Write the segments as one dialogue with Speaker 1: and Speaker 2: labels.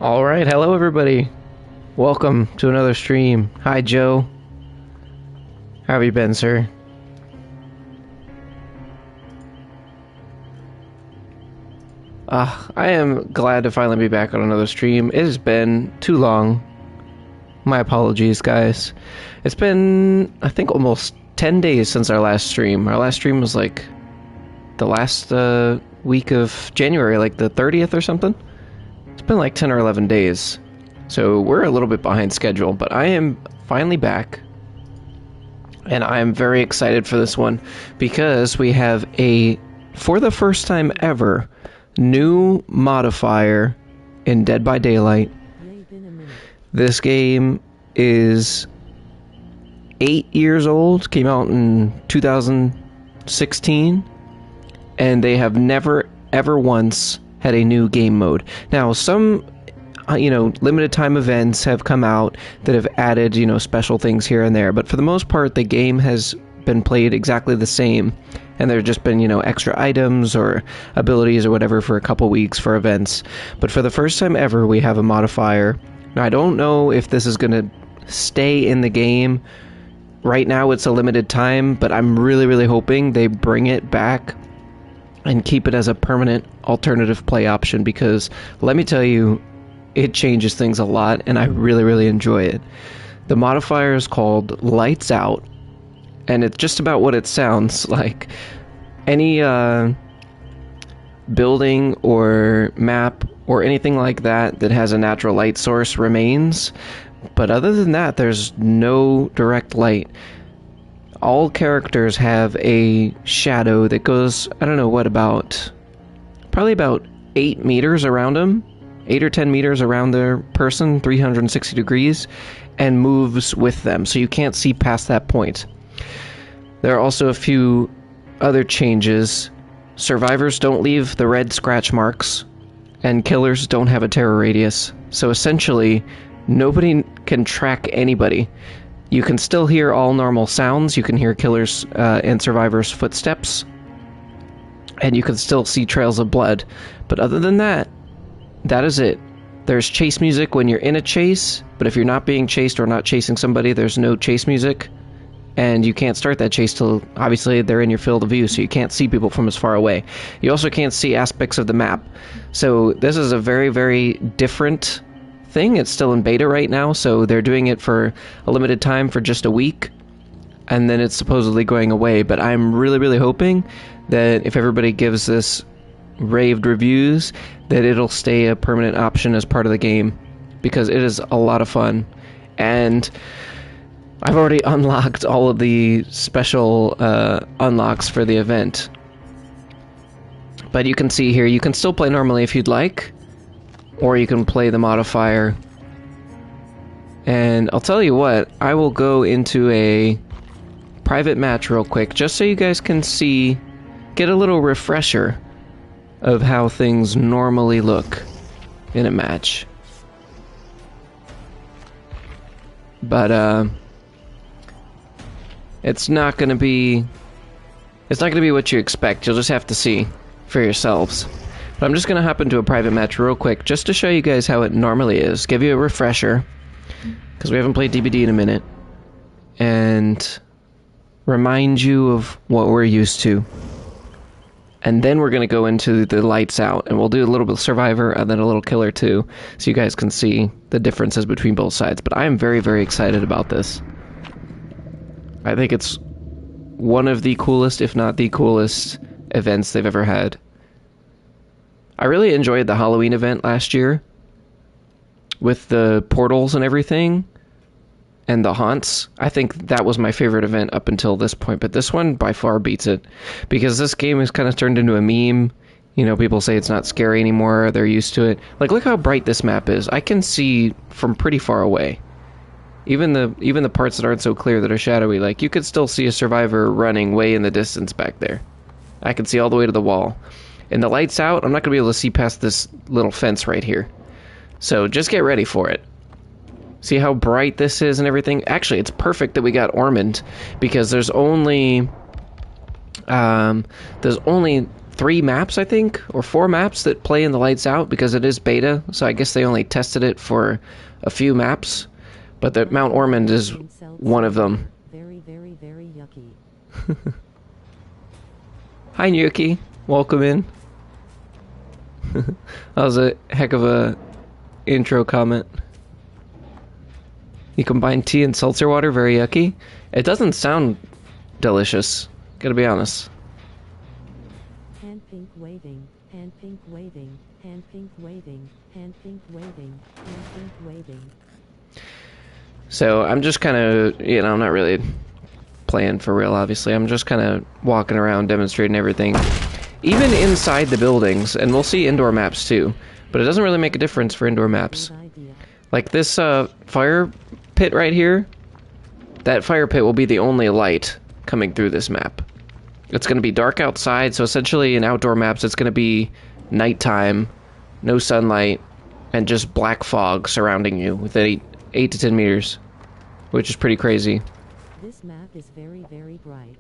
Speaker 1: All right, hello everybody. Welcome to another stream. Hi, Joe. How have you been, sir? I am glad to finally be back on another stream. It has been too long. My apologies, guys. It's been, I think, almost 10 days since our last stream. Our last stream was like the last week of January, like the 30th or something. It's been like 10 or 11 days. So we're a little bit behind schedule, but I am finally back. And I'm very excited for this one because we have for the first time ever, new modifier in Dead by Daylight. This game is 8 years old, came out in 2016, and they have never, ever once had a new game mode. Now, some, limited time events have come out that have added, special things here and there, but for the most part, the game has been played exactly the same, and there have just been, extra items or abilities or whatever for a couple weeks for events. But for the first time ever, we have a modifier. Now, I don't know if this is going to stay in the game. Right now, it's a limited time, but I'm really, really hoping they bring it back and keep it as a permanent alternative play option, because let me tell you, it changes things a lot, and I really, really enjoy it. The modifier is called Lights Out, and it's just about what it sounds like. Any building or map or anything like that that has a natural light source remains, but other than that, there's no direct light. All characters have a shadow that goes, I don't know what, probably about 8 meters around them, 8 or 10 meters around their person, 360 degrees, and moves with them, so you can't see past that point. There are also a few other changes. Survivors don't leave the red scratch marks, and killers don't have a terror radius. So essentially, nobody can track anybody. You can still hear all normal sounds. You can hear killers and survivors' footsteps, and you can still see trails of blood. But other than that, that is it. There's chase music when you're in a chase, but if you're not being chased or not chasing somebody, there's no chase music. And you can't start that chase till, obviously, they're in your field of view, so you can't see people from as far away. You also can't see aspects of the map. So this is a very, very different thing. It's still in beta right now, so they're doing it for a limited time for just a week, and then it's supposedly going away. But I'm really, really hoping that if everybody gives this raved reviews, that it'll stay a permanent option as part of the game, because it is a lot of fun. And I've already unlocked all of the special unlocks for the event. But you can see here, you can still play normally if you'd like, or you can play the modifier. And I'll tell you what, I will go into a private match real quick, just so you guys can see, get a little refresher of how things normally look in a match. But, it's not gonna be what you expect. You'll just have to see for yourselves. But I'm just gonna hop into a private match real quick, just to show you guys how it normally is. Give you a refresher, because we haven't played DBD in a minute, and remind you of what we're used to. And then we're gonna go into the Lights Out, and we'll do a little bit of Survivor and then a little Killer too, so you guys can see the differences between both sides. But I am very, very excited about this. I think it's one of the coolest, if not the coolest, events they've ever had. I really enjoyed the Halloween event last year, with the portals and everything, and the haunts. I think that was my favorite event up until this point, but this one by far beats it, because this game has kind of turned into a meme. You know, people say it's not scary anymore, they're used to it. Like, look how bright this map is. I can see from pretty far away. Even the parts that aren't so clear that are shadowy, like, you could still see a survivor running way in the distance back there. I can see all the way to the wall. And the light's out, I'm not going to be able to see past this little fence right here. So just get ready for it. See how bright this is and everything? Actually, it's perfect that we got Ormond, because there's only 3 maps, I think, or 4 maps that play in the lights out, because it is beta, so I guess they only tested it for a few maps, but the Mount Ormond is one of them.
Speaker 2: Very, very, very yucky.
Speaker 1: Hi, Yuki. Welcome in. That was a heck of a intro comment. You combine tea and seltzer water, very yucky. It doesn't sound delicious, gotta be honest.
Speaker 2: Hand pink waving, hand pink waving, hand pink waving, hand pink waving, hand pink waving.
Speaker 1: So I'm just kind of, you know, I'm not really playing for real, obviously. I'm just kind of walking around demonstrating everything. Even inside the buildings, and we'll see indoor maps too, but it doesn't really make a difference for indoor maps. Like this fire pit right here, that fire pit will be the only light coming through this map. It's going to be dark outside, so essentially in outdoor maps it's going to be nighttime, no sunlight, and just black fog surrounding you with 8 to 10 meters, which is pretty crazy.
Speaker 2: This map is very, very bright.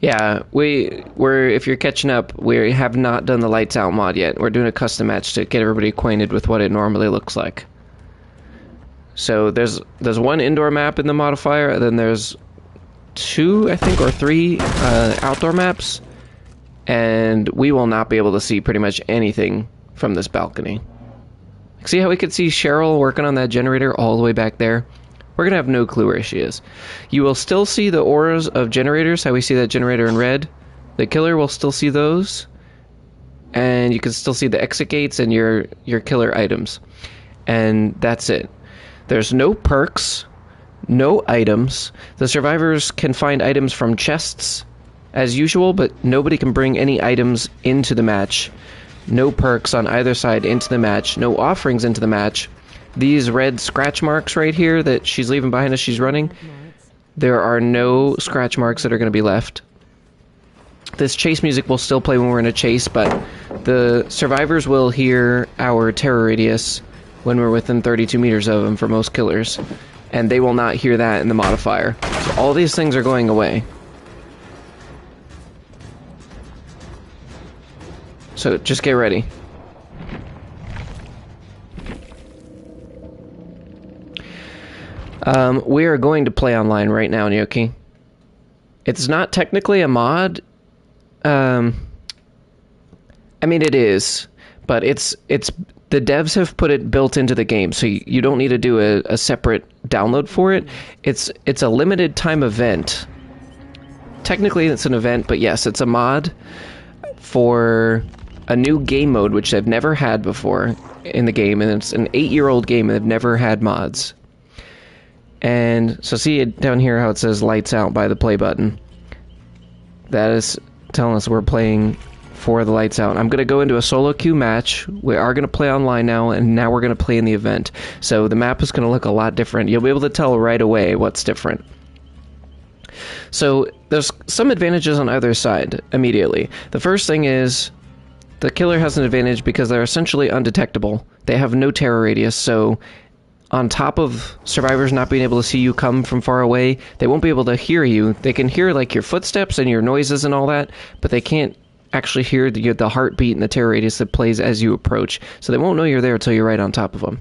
Speaker 1: Yeah, we're if you're catching up, we have not done the lights out mod yet. We're doing a custom match to get everybody acquainted with what it normally looks like. So there's one indoor map in the modifier, and then there's 2, I think, or 3 outdoor maps, and we will not be able to see pretty much anything from this balcony. See how we could see Cheryl working on that generator all the way back there? We're going to have no clue where she is. You will still see the auras of generators, how we see that generator in red. The killer will still see those. And you can still see the exit gates and your killer items. And that's it. There's no perks, no items. The survivors can find items from chests as usual, but nobody can bring any items into the match. No perks on either side into the match. No offerings into the match. These red scratch marks right here that she's leaving behind as she's running, there are no scratch marks that are going to be left. This chase music will still play when we're in a chase, but the survivors will hear our terror radius when we're within 32 meters of them for most killers, and they will not hear that in the modifier. So all these things are going away. So just get ready. We are going to play online right now, Nyoki. It's not technically a mod. I mean, it is, but it's the devs have put it built into the game, so you don't need to do a separate download for it. It's a limited time event. Technically, it's an event, but yes, it's a mod for a new game mode, which they've never had before in the game, and it's an 8-year-old game, and they've never had mods. And so see it down here how it says lights out by the play button. That is telling us we're playing for the lights out. I'm going to go into a solo queue match. We are going to play online now, and now we're going to play in the event. So the map is going to look a lot different. You'll be able to tell right away what's different. So there's some advantages on either side immediately. The first thing is the killer has an advantage because they're essentially undetectable. They have no terror radius, so on top of survivors not being able to see you come from far away, they won't be able to hear you. They can hear like your footsteps and your noises and all that, but they can't actually hear the heartbeat and the terror radius that plays as you approach. So they won't know you're there until you're right on top of them.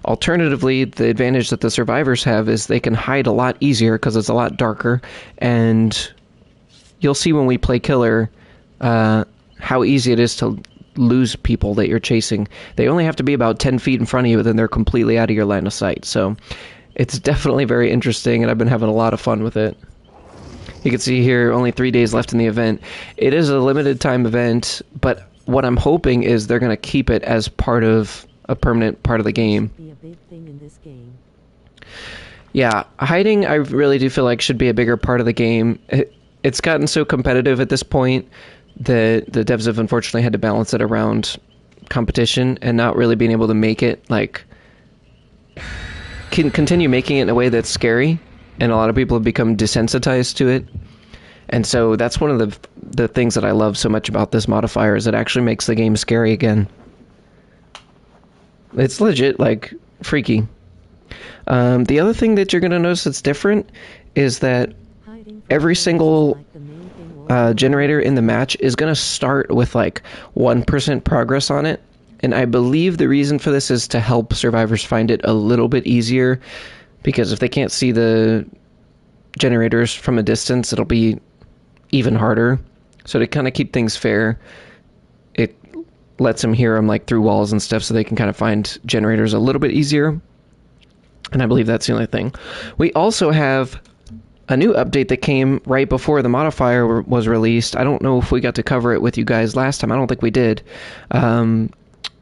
Speaker 1: Alternatively, the advantage that the survivors have is they can hide a lot easier because it's a lot darker, and you'll see when we play killer how easy it is to lose people that you're chasing. They only have to be about 10 feet in front of you, then they're completely out of your line of sight. So it's definitely very interesting, and I've been having a lot of fun with it. You can see here only 3 days left in the event. It is a limited time event, but what I'm hoping is they're going to keep it as part of a permanent part of the game.
Speaker 2: Be a big thing in this game.
Speaker 1: Yeah, hiding I really do feel like should be a bigger part of the game. It's gotten so competitive at this point the devs have unfortunately had to balance it around competition and not really being able to make it like can continue making it in a way that's scary, and a lot of people have become desensitized to it. And so that's one of the things that I love so much about this modifier is it actually makes the game scary again. It's legit like freaky. The other thing that you're going to notice that's different is that every single generator in the match is going to start with like 1% progress on it. And I believe the reason for this is to help survivors find it a little bit easier, because if they can't see the generators from a distance, it'll be even harder. So to kind of keep things fair, it lets them hear them like through walls and stuff, so they can kind of find generators a little bit easier. And I believe that's the only thing. We also have a new update that came right before the modifier was released. I don't know if we got to cover it with you guys last time. I don't think we did.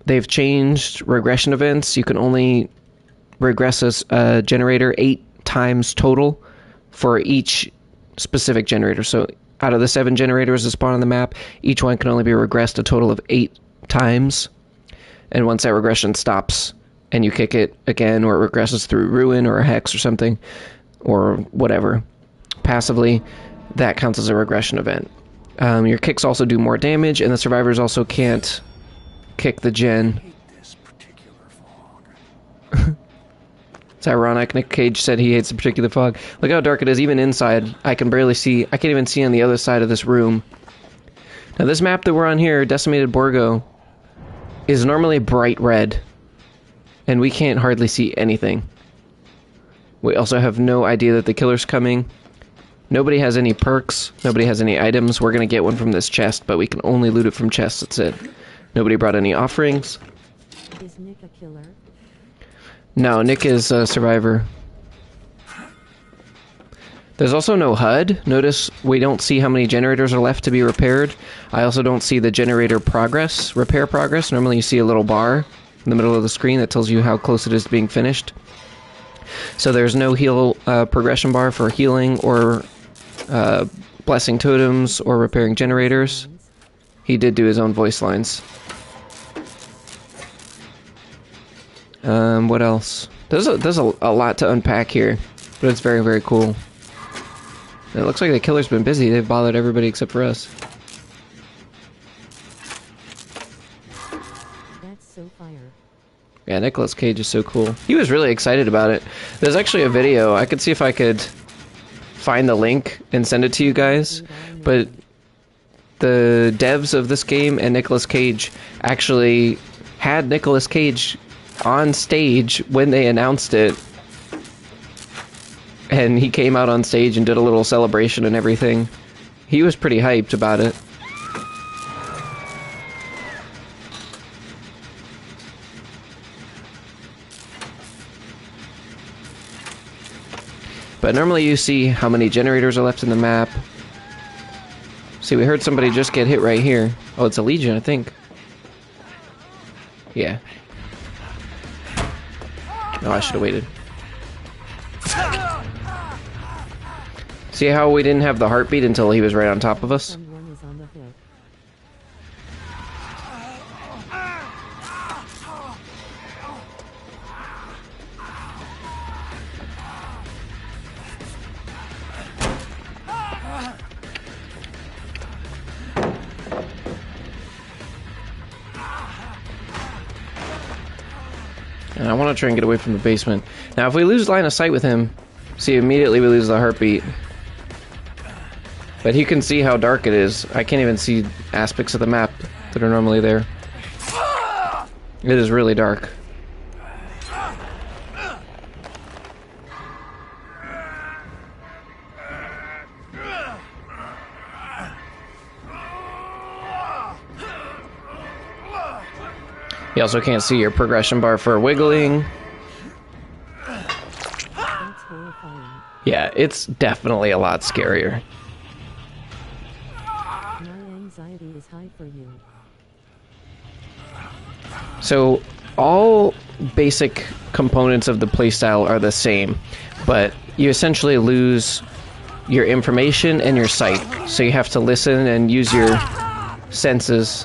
Speaker 1: They've changed regression events. You can only regress a generator 8 times total for each specific generator. So out of the 7 generators that spawn on the map, each one can only be regressed a total of 8 times. And once that regression stops and you kick it again, or it regresses through ruin or a hex or something, or whatever, passively, that counts as a regression event. Your kicks also do more damage, and the survivors also can't kick the gen. It's ironic. Nick Cage said he hates the particular fog. Look how dark it is. Even inside, I can barely see. I can't even see on the other side of this room. Now, this map that we're on here, Decimated Borgo, is normally bright red, and we can't hardly see anything. We also have no idea that the killer's coming. Nobody has any perks. Nobody has any items. We're going to get one from this chest, but we can only loot it from chests. That's it. Nobody brought any offerings.
Speaker 2: Is Nick a killer?
Speaker 1: No, Nick is a survivor. There's also no HUD. Notice we don't see how many generators are left to be repaired. I also don't see the generator progress, repair progress. Normally you see a little bar in the middle of the screen that tells you how close it is to being finished. So there's no heal progression bar for healing or blessing totems or repairing generators. He did do his own voice lines. What else? There's a lot to unpack here, but it's very, very cool. It looks like the killer's been busy. They've bothered everybody except for us.
Speaker 2: That's so fire.
Speaker 1: Yeah, Nicolas Cage is so cool. He was really excited about it. There's actually a video. I could see if I could find the link and send it to you guys. But the devs of this game and Nicolas Cage actually had Nicolas Cage on stage when they announced it. And he came out on stage and did a little celebration and everything. He was pretty hyped about it. But normally you see how many generators are left in the map. See, we heard somebody just get hit right here. Oh, it's a Legion, I think. Yeah. Oh, I should have waited. See how we didn't have the heartbeat until he was right on top of us?
Speaker 2: Someone is on the hook.
Speaker 1: And I want to try and get away from the basement. Now, if we lose line of sight with him, see, immediately we lose the heartbeat. But you can see how dark it is. I can't even see aspects of the map that are normally there. It is really dark. You also can't see your progression bar for wiggling.
Speaker 2: That's horrifying.
Speaker 1: Yeah, it's definitely a lot scarier.
Speaker 2: My anxiety is high for you.
Speaker 1: So, all basic components of the playstyle are the same, but you essentially lose your information and your sight. So you have to listen and use your senses.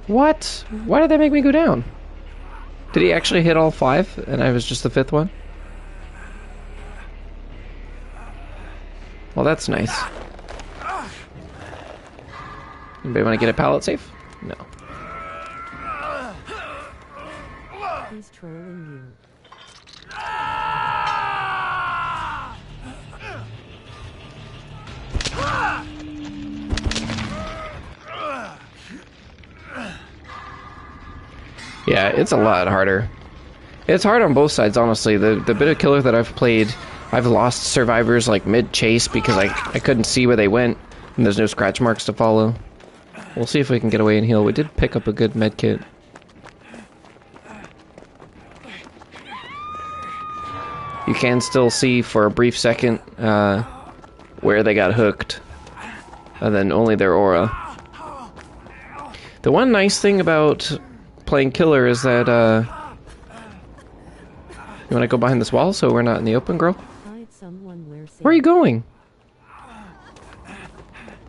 Speaker 1: What? Why did that make me go down? Did he actually hit all 5 and I was just the 5th one? Well, that's nice. Anybody want to get a pallet safe? No.
Speaker 2: He's trolling you.
Speaker 1: Yeah, it's a lot harder. It's hard on both sides, honestly. The bit of killer that I've played, I've lost survivors like mid-chase because I couldn't see where they went, and there's no scratch marks to follow. We'll see if we can get away and heal. We did pick up a good med kit. You can still see for a brief second where they got hooked, and then only their aura. The one nice thing about playing killer is that you want to go behind this wall so we're not in the open, girl?
Speaker 2: Hide someone where safe.
Speaker 1: Where are you going?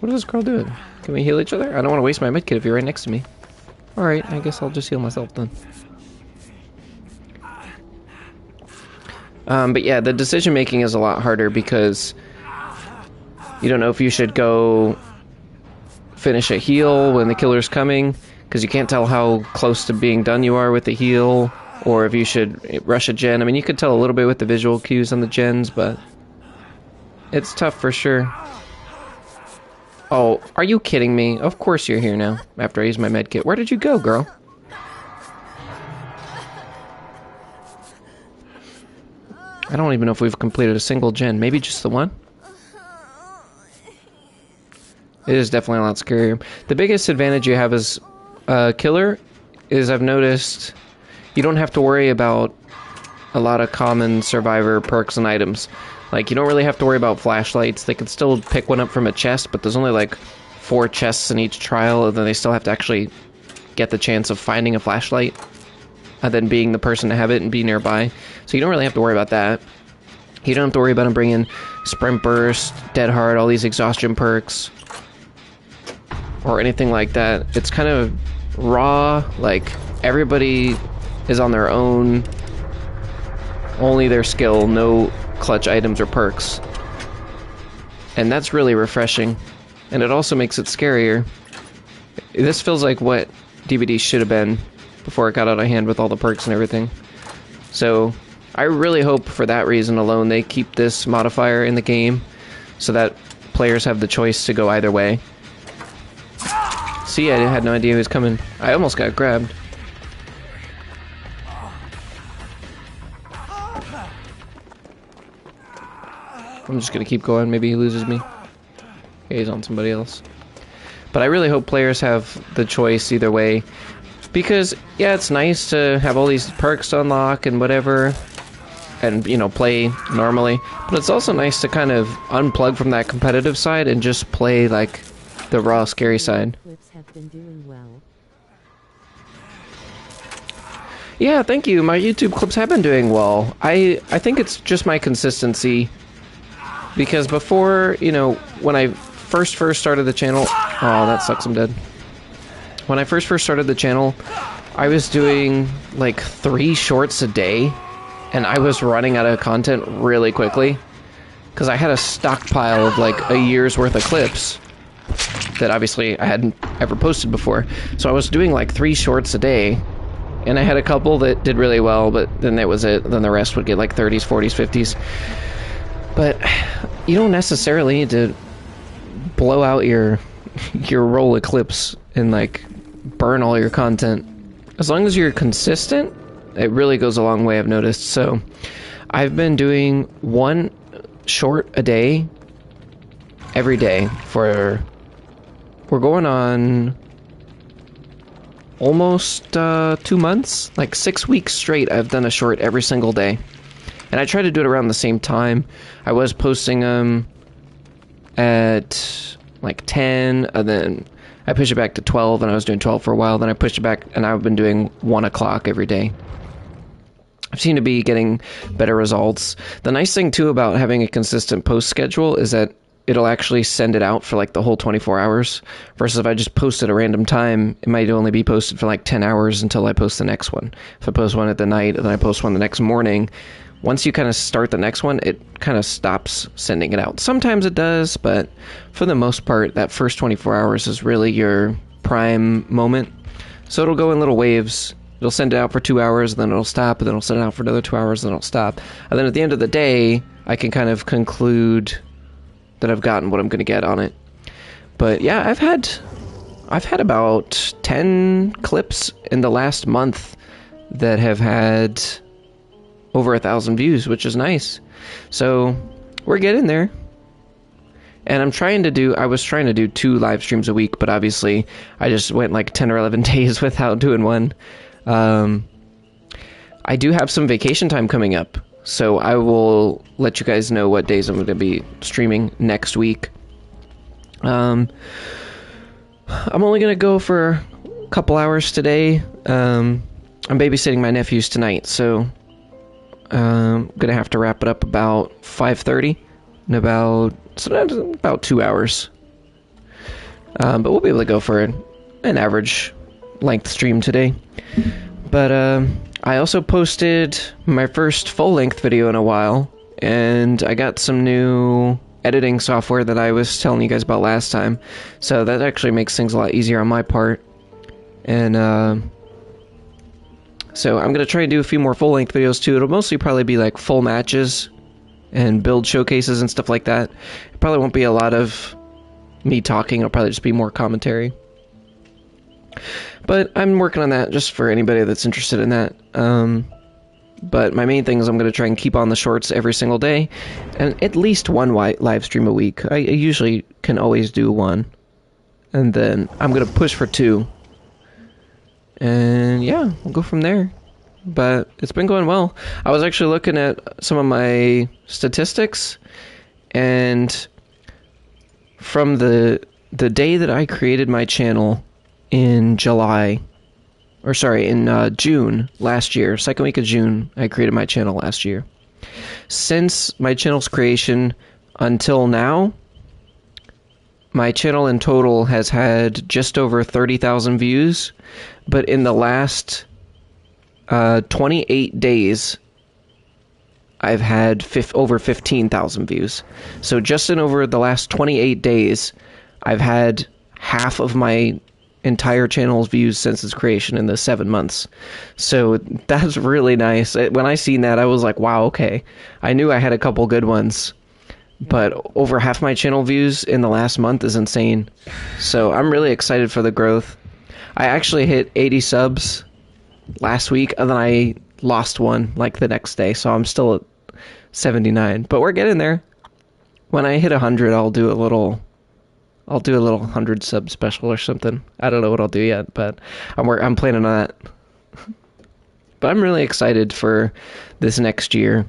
Speaker 1: What is this girl doing? Can we heal each other? I don't want to waste my medkit if you're right next to me. Alright, I guess I'll just heal myself then. But yeah, the decision making is a lot harder because you don't know if you should go finish a heal when the killer's coming, because you can't tell how close to being done you are with the heal, or if you should rush a gen. I mean, you could tell a little bit with the visual cues on the gens, but it's tough for sure. Oh, are you kidding me? Of course you're here now, after I use my medkit. Where did you go, girl? I don't even know if we've completed a single gen. Maybe just the one? It is definitely a lot scarier. The biggest advantage you have as a killer is I've noticed you don't have to worry about a lot of common survivor perks and items. Like, you don't really have to worry about flashlights. They can still pick one up from a chest, but there's only like 4 chests in each trial, and then they still have to actually get the chance of finding a flashlight and then being the person to have it and be nearby. So you don't really have to worry about that. You don't have to worry about them bringing Sprint Burst, Dead Hard, all these exhaustion perks, or anything like that. It's kind of raw, like everybody is on their own, only their skill, no clutch items or perks. And that's really refreshing. And it also makes it scarier. This feels like what DVD should have been before it got out of hand with all the perks and everything. So I really hope for that reason alone they keep this modifier in the game so that players have the choice to go either way. See, I had no idea he was coming. I almost got grabbed. I'm just gonna keep going. Maybe he loses me. Okay, he's on somebody else. But I really hope players have the choice either way. Because, yeah, it's nice to have all these perks to unlock and whatever. And, you know, play normally. But it's also nice to kind of unplug from that competitive side and just play, like, the raw, scary side.
Speaker 2: Clips have been doing well.
Speaker 1: Yeah, thank you. My YouTube clips have been doing well. I think it's just my consistency. Because before, you know, when I first started the channel... Oh, that sucks, I'm dead. When I first started the channel, I was doing, like, 3 shorts a day. And I was running out of content really quickly. Because I had a stockpile of, like, a year's worth of clips that obviously I hadn't ever posted before. So I was doing, like, 3 shorts a day. And I had a couple that did really well, but then that was it. Then the rest would get, like, 30s, 40s, 50s. But you don't necessarily need to blow out your roll of clips and like burn all your content. As long as you're consistent, it really goes a long way, I've noticed. So I've been doing 1 short a day every day for, we're going on almost 2 months, like 6 weeks straight. I've done a short every single day. And I try to do it around the same time. I was posting them at like 10, and then I pushed it back to 12, and I was doing 12 for a while. Then I pushed it back, and I've been doing 1 o'clock every day. I seem to be getting better results. The nice thing, too, about having a consistent post schedule is that it'll actually send it out for like the whole 24 hours. Versus if I just post at a random time, it might only be posted for like 10 hours until I post the next one. If I post one at the night and then I post one the next morning, once you kind of start the next one, it kind of stops sending it out. Sometimes it does, but for the most part, that first 24 hours is really your prime moment. So it'll go in little waves. It'll send it out for 2 hours, and then it'll stop, and then it'll send it out for another 2 hours, and then it'll stop. And then at the end of the day, I can kind of conclude that I've gotten what I'm going to get on it. But yeah, I've had about 10 clips in the last month that have had over 1,000 views, which is nice. So we're getting there. And I was trying to do 2 live streams a week, but obviously I just went like 10 or 11 days without doing one. I do have some vacation time coming up, so I will let you guys know what days I'm going to be streaming next week. I'm only going to go for a couple hours today. I'm babysitting my nephews tonight, so I'm going to have to wrap it up about 5:30 in about 2 hours. But we'll be able to go for an average length stream today. But I also posted my first full-length video in a while, and I got some new editing software that I was telling you guys about last time, so that actually makes things a lot easier on my part. And so I'm going to try and do a few more full-length videos too. It'll mostly probably be like full matches and build showcases and stuff like that. It probably won't be a lot of me talking, it'll probably just be more commentary. But I'm working on that just for anybody that's interested in that. But my main thing is I'm going to try and keep on the shorts every single day, and at least one live stream a week. I usually can always do one, and then I'm going to push for 2. And yeah, we'll go from there. But it's been going well. I was actually looking at some of my statistics, and from the day that I created my channel in June last year, second week of June, I created my channel last year. Since my channel's creation until now, my channel in total has had just over 30,000 views, but in the last 28 days, I've had over 15,000 views. So just in over the last 28 days, I've had half of my entire channel's views since its creation in the 7 months. So that's really nice. When I seen that, I was like, wow, okay. I knew I had a couple good ones, but over half my channel views in the last month is insane. So I'm really excited for the growth. I actually hit 80 subs last week, and then I lost one like the next day, so I'm still at 79. But we're getting there. When I hit 100, I'll do a little 100 sub special or something. I don't know what I'll do yet, but I'm planning on that. But I'm really excited for this next year.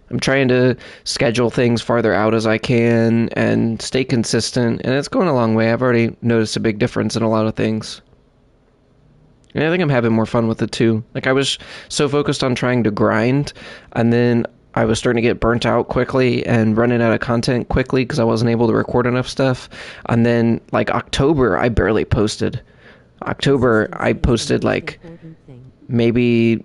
Speaker 1: I'm trying to schedule things farther out as I can and stay consistent, and it's going a long way. I've already noticed a big difference in a lot of things. And I think I'm having more fun with it too. Like, I was so focused on trying to grind, and then I was starting to get burnt out quickly and running out of content quickly because I wasn't able to record enough stuff. And then, like, October, I barely posted. October, I posted, like, maybe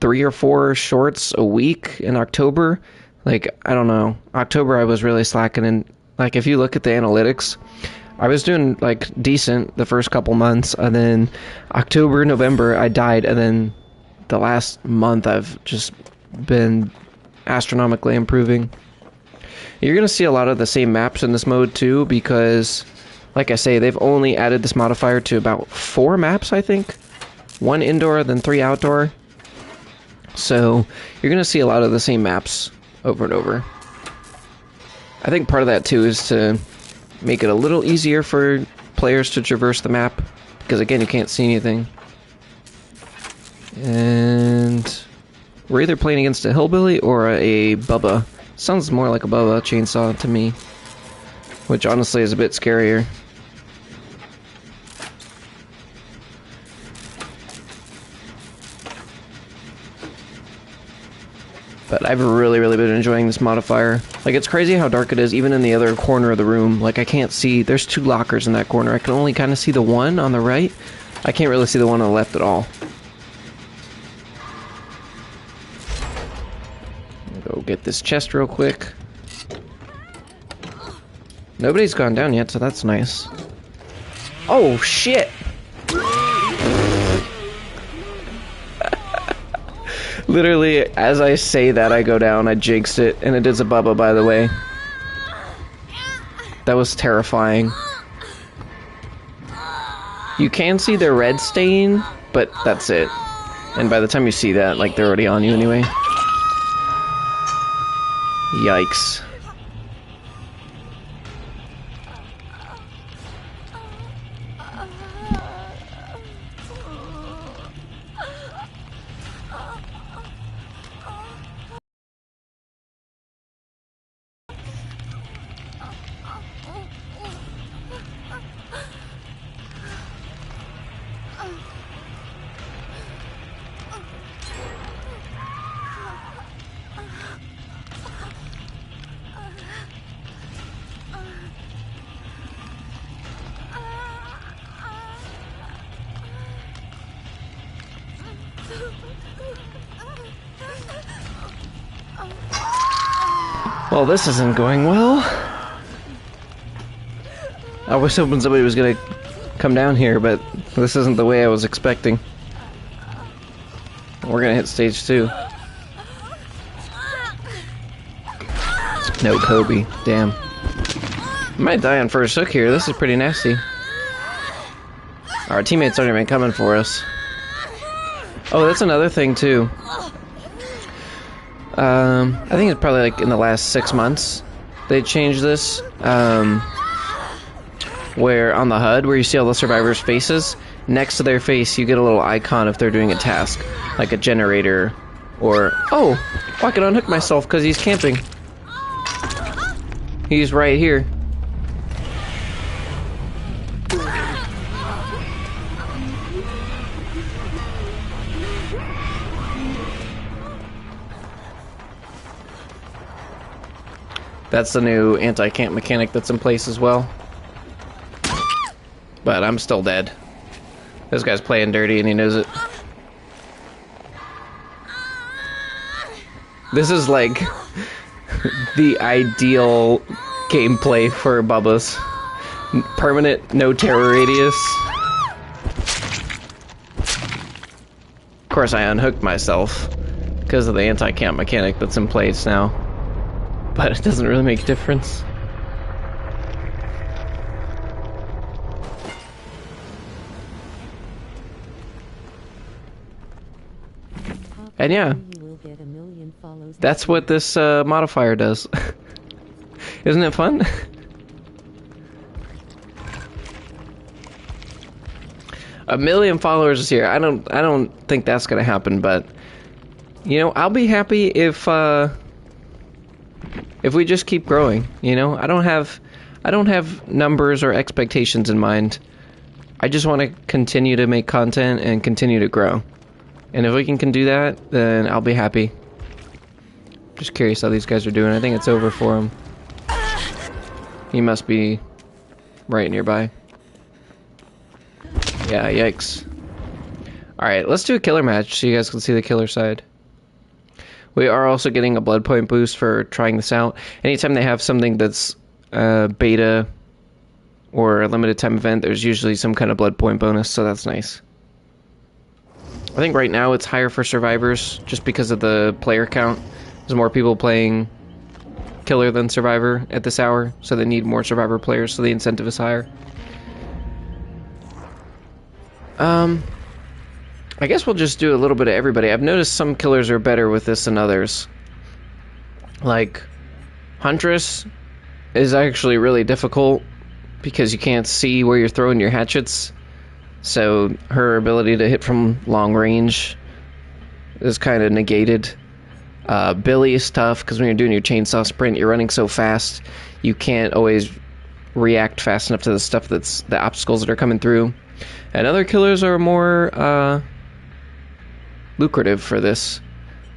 Speaker 1: 3 or 4 shorts a week in October. Like, I don't know. October, I was really slacking. And, like, if you look at the analytics, I was doing, like, decent the first couple months. And then October, November, I died. And then the last month, I've just been astronomically improving. You're going to see a lot of the same maps in this mode, too, because, like I say, they've only added this modifier to about 4 maps, I think. 1 indoor, then 3 outdoor. So you're going to see a lot of the same maps over and over. I think part of that, too, is to make it a little easier for players to traverse the map, because, again, you can't see anything. And we're either playing against a hillbilly or a Bubba. Sounds more like a Bubba chainsaw to me, which honestly is a bit scarier. But I've really, really been enjoying this modifier. Like, it's crazy how dark it is, even in the other corner of the room. Like, I can't see... There's 2 lockers in that corner. I can only kind of see the one on the right. I can't really see the one on the left at all. Go get this chest real quick. Nobody's gone down yet, so that's nice. Oh, shit! Literally, as I say that, I go down. I jinxed it, and it is a Bubba, by the way. That was terrifying. You can see their red stain, but that's it. And by the time you see that, like, they're already on you anyway. Yikes. Well, this isn't going well. I was hoping somebody was gonna come down here, but this isn't the way I was expecting. We're gonna hit stage 2. No Kobe, damn. I might die on first hook here, this is pretty nasty. Our teammates aren't even coming for us. Oh, that's another thing too. I think it's probably like in the last 6 months they changed this. Where on the HUD, where you see all the survivors' faces, next to their face you get a little icon if they're doing a task, like a generator, or... Oh! I can unhook myself because he's camping. He's right here. That's the new anti-camp mechanic that's in place as well. But I'm still dead. This guy's playing dirty and he knows it. This is like the ideal gameplay for Bubbas. Permanent, no terror radius. Of course I unhooked myself because of the anti-camp mechanic that's in place now. But it doesn't really make a difference. And yeah, that's what this modifier does. Isn't it fun? A million followers this year. I don't think that's gonna happen, but you know, I'll be happy if we just keep growing. You know, I don't have numbers or expectations in mind. I just want to continue to make content and continue to grow. And if we can do that, then I'll be happy. Just curious how these guys are doing. I think it's over for him. He must be right nearby. Yeah, yikes. Alright, let's do a killer match so you guys can see the killer side. We are also getting a blood point boost for trying this out. Anytime they have something that's beta or a limited time event, there's usually some kind of blood point bonus, so that's nice. I think right now it's higher for survivors just because of the player count. There's more people playing killer than survivor at this hour, so they need more survivor players, so the incentive is higher. I guess we'll just do a little bit of everybody. I've noticed some killers are better with this than others. Like, Huntress is actually really difficult because you can't see where you're throwing your hatchets. So her ability to hit from long range is kind of negated. Billy is tough because when you're doing your chainsaw sprint, you're running so fast, you can't always react fast enough to the stuff that's the obstacles that are coming through. And other killers are more lucrative for this.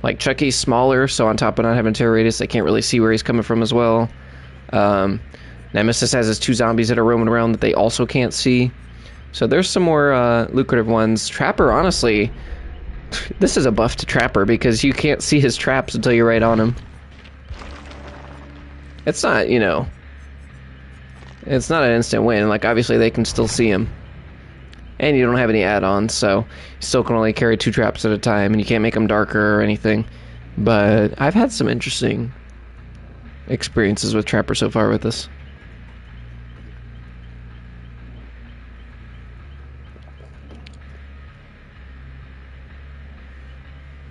Speaker 1: Like, Chucky's smaller, so on top of not having terror radius, they can't really see where he's coming from as well. Nemesis has his 2 zombies that are roaming around that they also can't see. So there's some more lucrative ones. Trapper, honestly, this is a buff to Trapper because you can't see his traps until you're right on him. It's not, you know, it's not an instant win. Like, obviously they can still see him. And you don't have any add-ons, so you still can only carry 2 traps at a time, and you can't make them darker or anything. But I've had some interesting experiences with Trapper so far with this.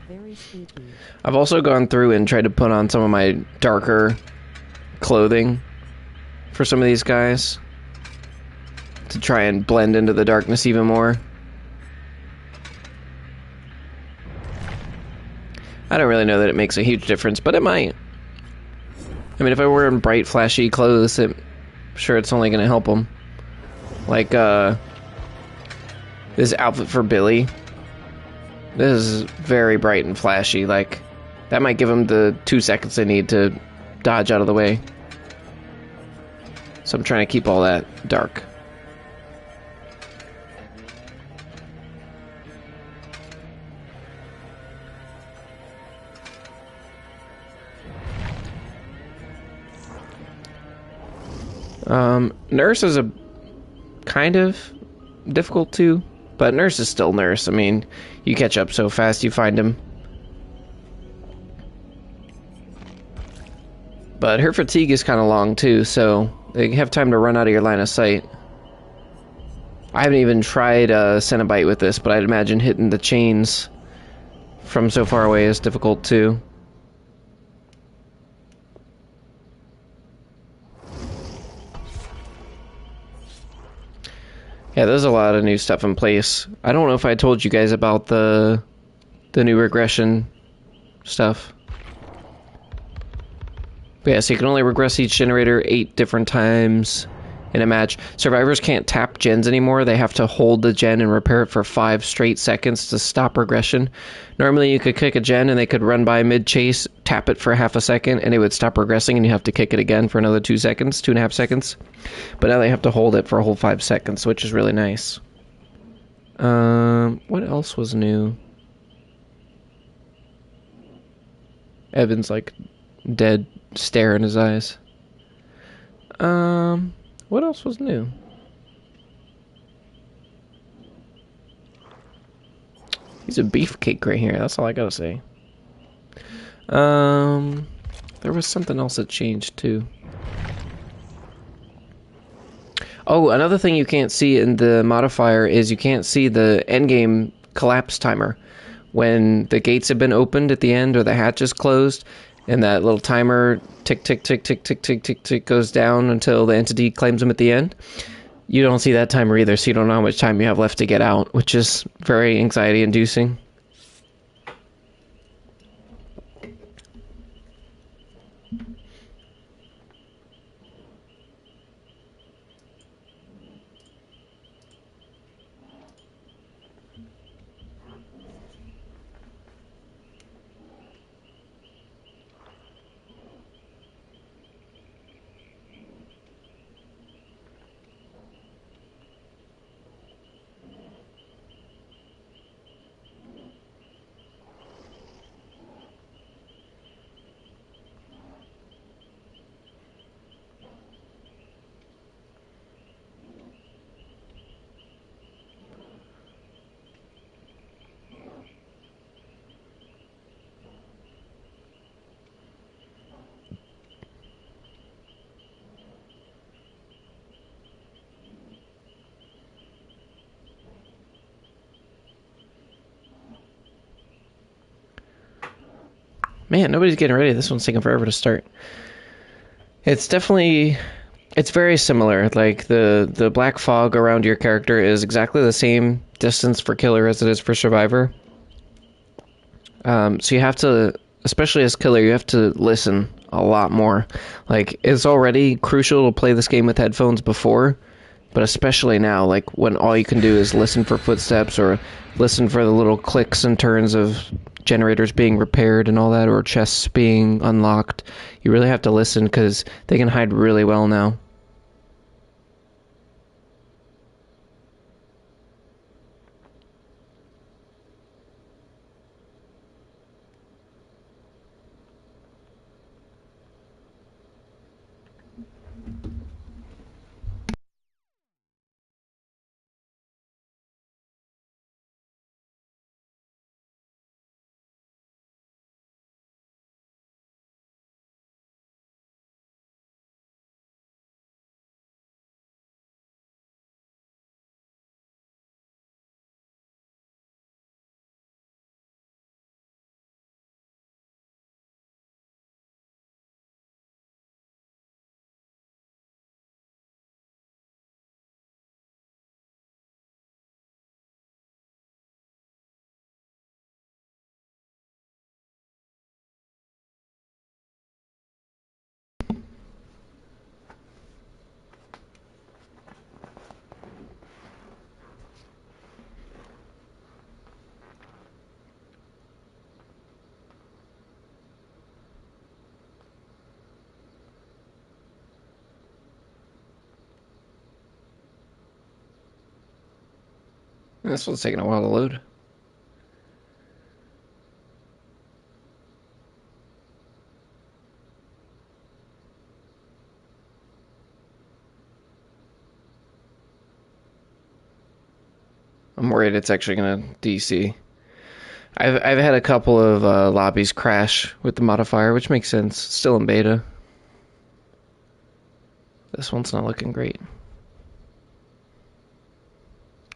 Speaker 2: Very spooky.
Speaker 1: I've also gone through and tried to put on some of my darker clothing for some of these guys to try and blend into the darkness even more. I don't really know that it makes a huge difference, but it might. I mean, if I were in bright, flashy clothes, I'm sure it's only going to help them. Like, this outfit for Billy. This is very bright and flashy. Like, that might give him the 2 seconds they need to dodge out of the way. So I'm trying to keep all that dark. Nurse is a kind of difficult too, but Nurse is still Nurse. I mean, you catch up so fast you find him. But her fatigue is kind of long too, so they have time to run out of your line of sight. I haven't even tried Cenobite with this, but I'd imagine hitting the chains from so far away is difficult too. Yeah, there's a lot of new stuff in place. I don't know if I told you guys about the new regression stuff. But yeah, so you can only regress each generator 8 different times in a match. Survivors can't tap gens anymore. They have to hold the gen and repair it for 5 straight seconds to stop regression. Normally you could kick a gen and they could run by mid-chase, tap it for half a second, and it would stop regressing, and you have to kick it again for another 2 seconds, 2.5 seconds. But now they have to hold it for a whole 5 seconds, which is really nice. What else was new? Evan's like dead stare in his eyes. What else was new? He's a beefcake right here. That's all I gotta say. There was something else that changed too. Oh, another thing you can't see in the modifier is you can't see the endgame collapse timer. When the gates have been opened at the end or the hatch is closed, and that little timer tick, tick, tick, tick, tick, tick, tick, tick goes down until the entity claims them at the end. You don't see that timer either, so you don't know how much time you have left to get out, which is very anxiety-inducing. Man, nobody's getting ready. This one's taking forever to start. It's definitely... It's very similar. Like, the black fog around your character is exactly the same distance for killer as it is for survivor. So you have to... Especially as killer, you have to listen a lot more. Like, it's already crucial to play this game with headphones before, but especially now, like, when all you can do is listen for footsteps or listen for the little clicks and turns of generators being repaired and all that, or chests being unlocked. You really have to listen because they can hide really well now. This one's taking a while to load. I'm worried it's actually gonna DC. I've had a couple of lobbies crash with the modifier, which makes sense. Still in beta. This one's not looking great.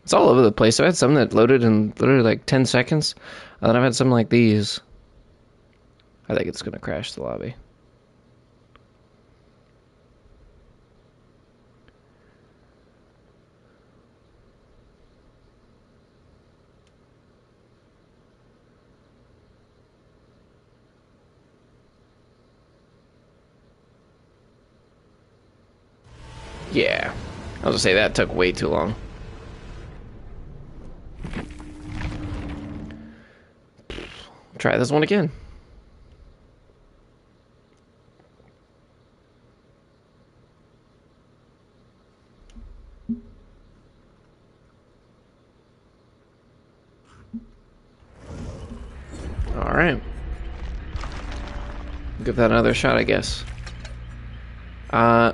Speaker 1: It's all over the place. I've had some that loaded in literally like 10 seconds, and then I've had some like these. I think it's gonna crash the lobby. Yeah, I was gonna say that took way too long. Try this one again. All right. Give that another shot, I guess.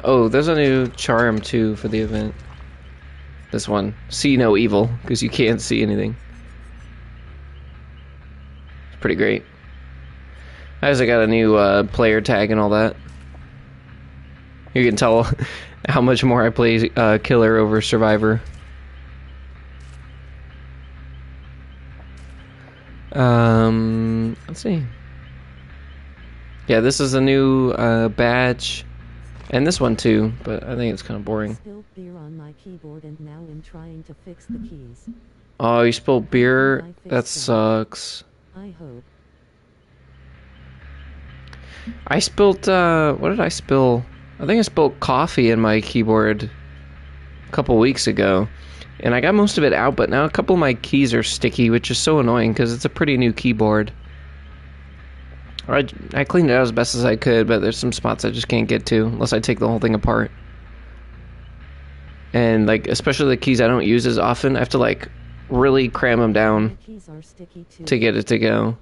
Speaker 1: Oh, there's a new charm too for the event. This one, see no evil, because you can't see anything. It's pretty great. I also got a new player tag and all that. You can tell how much more I play Killer over Survivor. Let's see. Yeah, this is a new badge. And this one too, but I think it's kind of boring.
Speaker 2: Spilled beer on my keyboard and now I'm trying to fix the keys.
Speaker 1: Oh, you spilled beer? That sucks.
Speaker 2: I hope.
Speaker 1: I spilled, what did I spill? I think I spilled coffee in my keyboard a couple weeks ago. And I got most of it out, but now a couple of my keys are sticky, which is so annoying because it's a pretty new keyboard. I cleaned it out as best as I could, but there's some spots I just can't get to unless I take the whole thing apart. And like, especially the keys I don't use as often, I have to like really cram them down
Speaker 2: Keys are sticky too.
Speaker 1: to get it to go.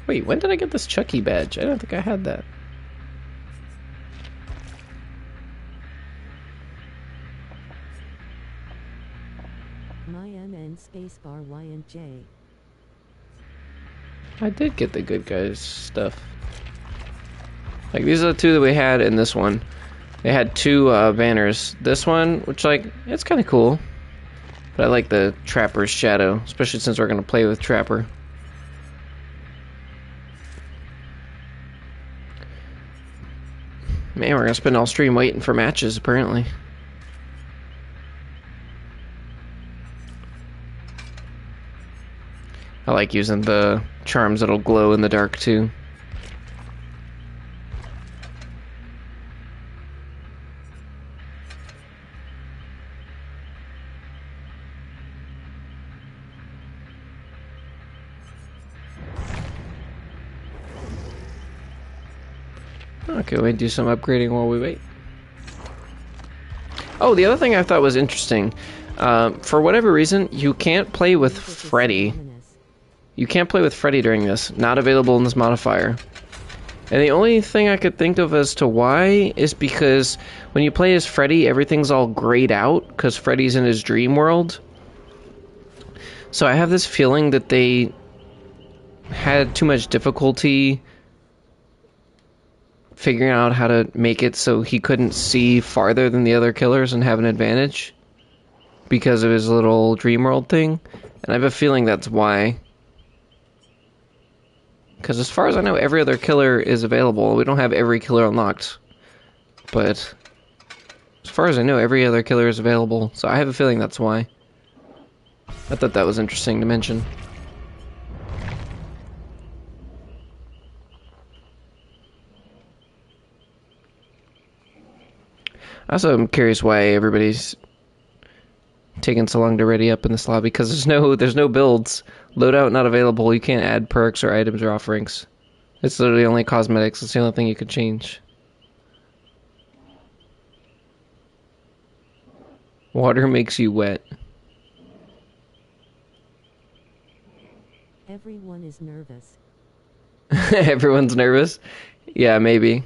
Speaker 1: Wait, when did I get this Chucky badge? I don't think I had that.
Speaker 2: My MN spacebar Y and J.
Speaker 1: I did get the good guys stuff. Like, these are the two that we had in this one. They had two banners. This one, which, like, it's kind of cool. But I like the Trapper's Shadow, especially since we're going to play with Trapper. Man, we're going to spend all stream waiting for matches, apparently. I like using the charms that'll glow in the dark, too. Okay, we do some upgrading while we wait. Oh, the other thing I thought was interesting. For whatever reason, you can't play with Freddy. You can't play with Freddy during this. Not available in this modifier. And the only thing I could think of as to why is because when you play as Freddy, everything's all grayed out because Freddy's in his dream world. So I have this feeling that they had too much difficulty figuring out how to make it so he couldn't see farther than the other killers and have an advantage because of his little dream world thing. And I have a feeling that's why. Because as far as I know, every other killer is available. We don't have every killer unlocked. But as far as I know, every other killer is available. So I have a feeling that's why. I thought that was interesting to mention. Also, I'm curious why everybody's taking so long to ready up in this lobby, because there's no builds. Loadout not available. You can't add perks or items or offerings. It's literally only cosmetics. It's the only thing you could change. Water makes you wet.
Speaker 2: Everyone is nervous.
Speaker 1: Everyone's nervous? Yeah, maybe.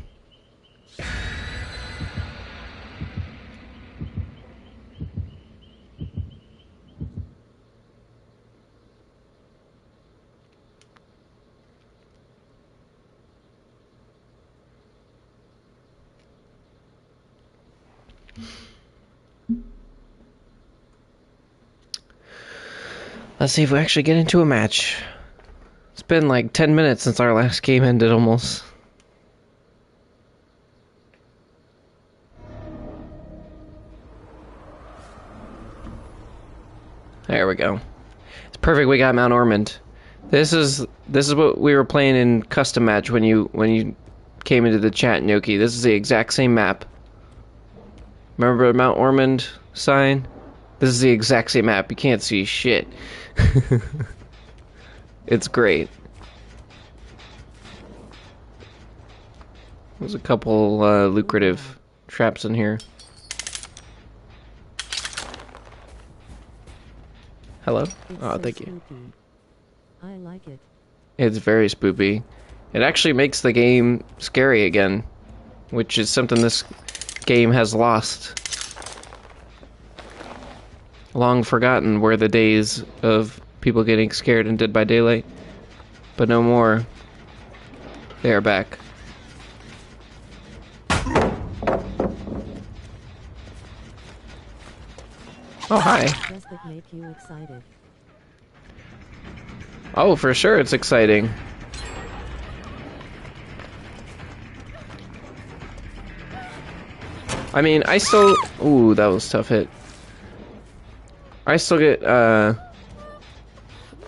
Speaker 1: Let's see if we actually get into a match. It's been like 10 minutes since our last game ended almost. There we go. It's perfect we got Mount Ormond. This is what we were playing in custom match when you came into the chat, Gnocchi. This is the exact same map. Remember the Mount Ormond sign? This is the exact same map. You can't see shit. It's great. There's a couple lucrative traps in here. Hello? Oh, thank you.
Speaker 2: I like it.
Speaker 1: It's very spoopy. It actually makes the game scary again, which is something this game has lost. Long forgotten were the days of people getting scared in Dead by Daylight, but no more. They are back. Oh, hi.
Speaker 2: Does that make you excited?
Speaker 1: Oh, for sure it's exciting. I mean, I still... Ooh, that was a tough hit. I still get,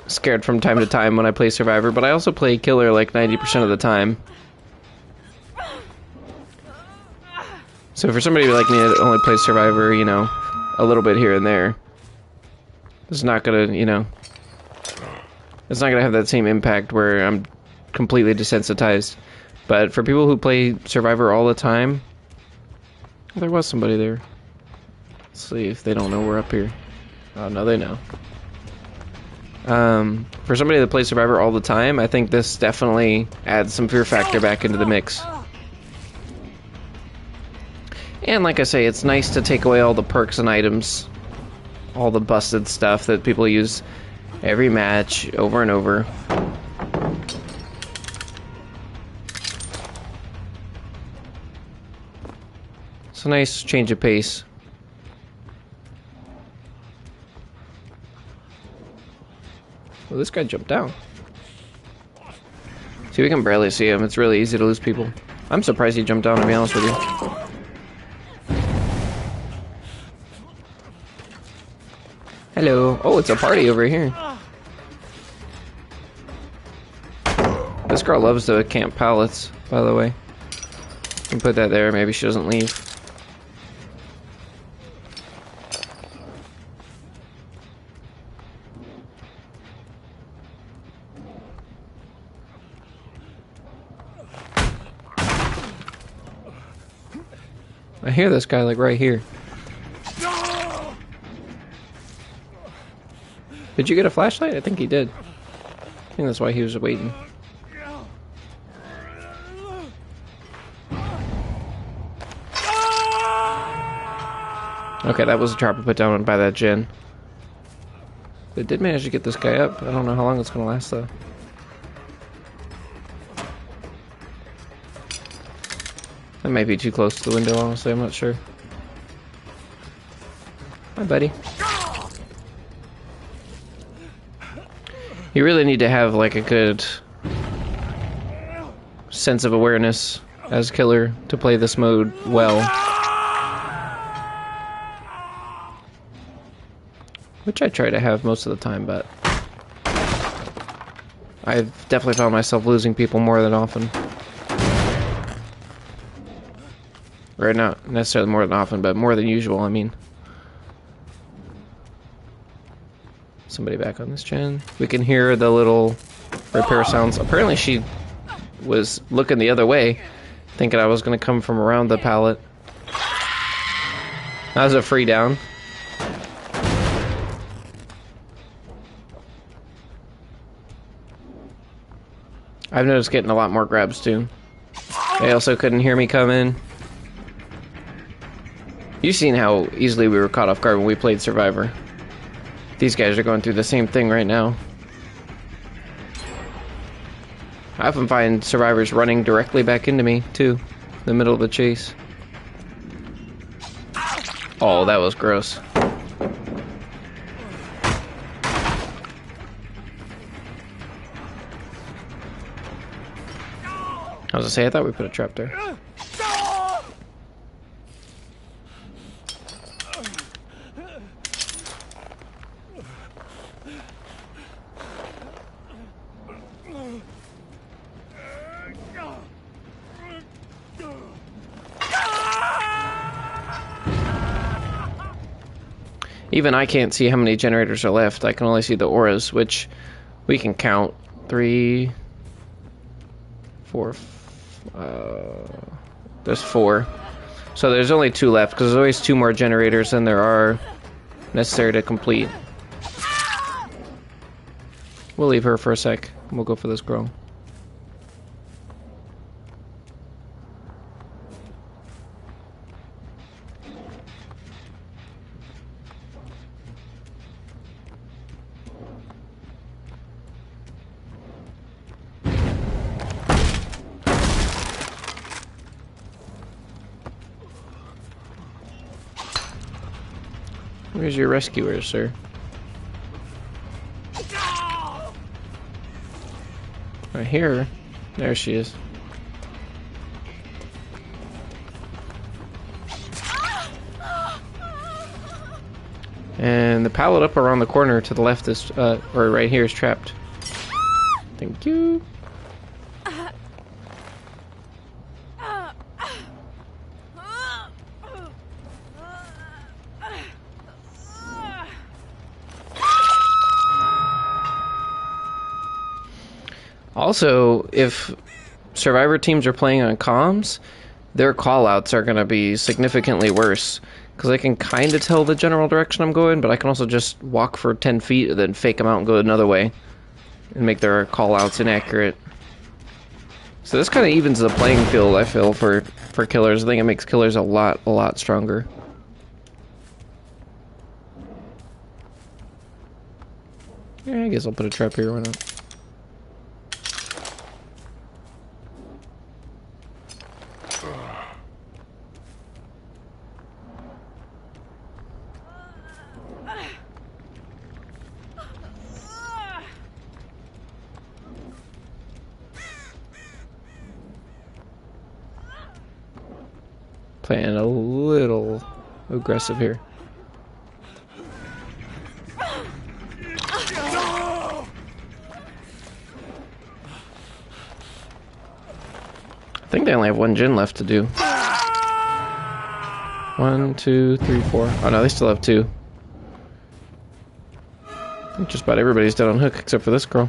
Speaker 1: scared from time to time when I play Survivor, but I also play Killer like 90% of the time. So for somebody like me that only plays Survivor, you know, a little bit here and there, it's not gonna, you know, it's not gonna have that same impact where I'm completely desensitized. But for people who play Survivor all the time, there was somebody there. Let's see if they don't know we're up here. Oh, no, they know. For somebody that plays Survivor all the time, I think this definitely adds some fear factor back into the mix. And like I say, it's nice to take away all the perks and items, all the busted stuff that people use every match over and over. It's a nice change of pace. Well, this guy jumped down. See, we can barely see him. It's really easy to lose people. I'm surprised he jumped down, to be honest with you. Hello. Oh, it's a party over here. This girl loves to camp pallets, by the way. You can put that there. Maybe she doesn't leave. I hear this guy like right here. Did you get a flashlight? I think he did. I think that's why he was waiting. Okay, that was a trap I put down by that gen. But it did manage to get this guy up. I don't know how long it's gonna last though. That might be too close to the window, honestly, I'm not sure. Hi, buddy. You really need to have like a good sense of awareness as killer to play this mode well. Which I try to have most of the time, but I've definitely found myself losing people more than often. Or not necessarily more than often, but more than usual, I mean. Somebody back on this gen. We can hear the little repair sounds. Apparently she was looking the other way, thinking I was going to come from around the pallet. That was a free down. I've noticed getting a lot more grabs too. They also couldn't hear me coming. You've seen how easily we were caught off guard when we played Survivor. These guys are going through the same thing right now. I often find survivors running directly back into me, too, in the middle of the chase. Oh, that was gross. I was gonna say, I thought we put a trap there. Even I can't see how many generators are left. I can only see the auras, which we can count. 3, 4, there's 4. So there's only 2 left, because there's always 2 more generators than there are necessary to complete. We'll leave her for a sec, and we'll go for this girl. Where's your rescuer, sir? Right here. There she is. And the pallet up around the corner to the left is, or right here is trapped. Thank you. Also, if Survivor teams are playing on comms, their callouts are going to be significantly worse. Because I can kind of tell the general direction I'm going, but I can also just walk for 10 feet and then fake them out and go another way. And make their callouts inaccurate. So this kind of evens the playing field, I feel, for killers. I think it makes killers a lot stronger. Yeah, I guess I'll put a trap here, why not? Playing a little aggressive here. I think they only have 1 gen left to do. 1, 2, 3, 4. Oh no, they still have 2. I think just about everybody's dead on hook except for this girl.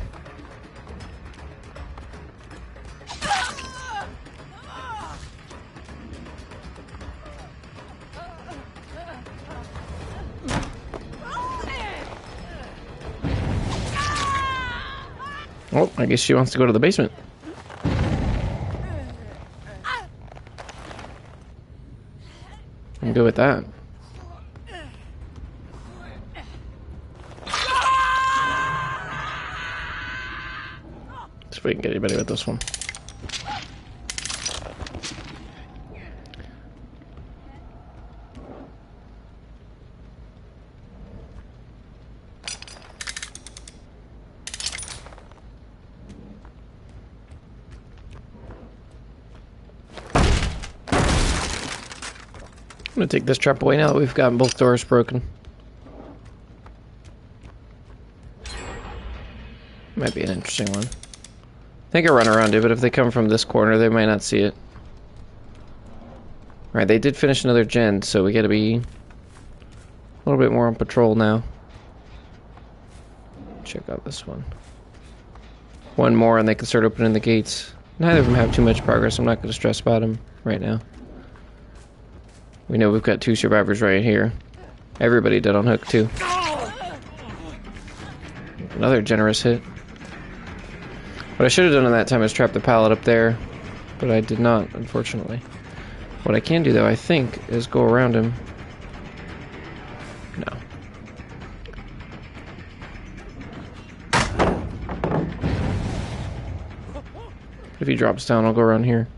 Speaker 1: Oh, I guess she wants to go to the basement. I'm good with that. See if we can get anybody with this one. I'm gonna take this trap away now that we've gotten both doors broken. Might be an interesting one. I think I run around it, but if they come from this corner, they might not see it. Alright, they did finish another gen, so we gotta be a little bit more on patrol now. Check out this one. One more and they can start opening the gates. Neither of them have too much progress, I'm not gonna stress about them right now. We know we've got 2 survivors right here. Everybody dead on hook, too. Another generous hit. What I should have done in that time is trap the pallet up there, but I did not, unfortunately. What I can do, though, I think, is go around him. No. If he drops down, I'll go around here.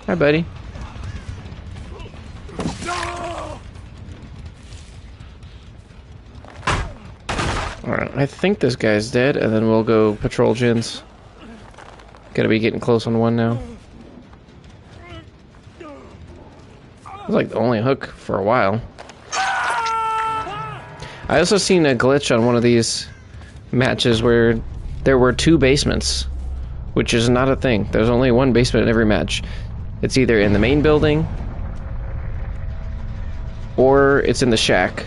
Speaker 1: Hi, buddy. Alright, I think this guy's dead, and then we'll go patrol gens. Gotta be getting close on one now. It's like the only hook for a while. I also seen a glitch on one of these matches where there were 2 basements, which is not a thing. There's only one basement in every match. It's either in the main building or it's in the shack.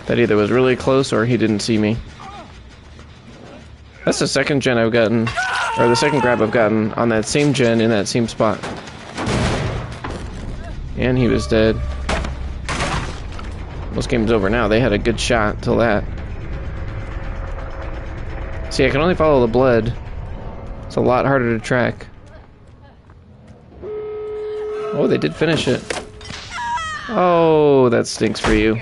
Speaker 1: That either was really close or he didn't see me. That's the second gen I've gotten, or the second grab I've gotten on that same gen in that same spot. And he was dead. Most game's over now. They had a good shot till that. See, I can only follow the blood. It's a lot harder to track. Oh, they did finish it. Oh, that stinks for you.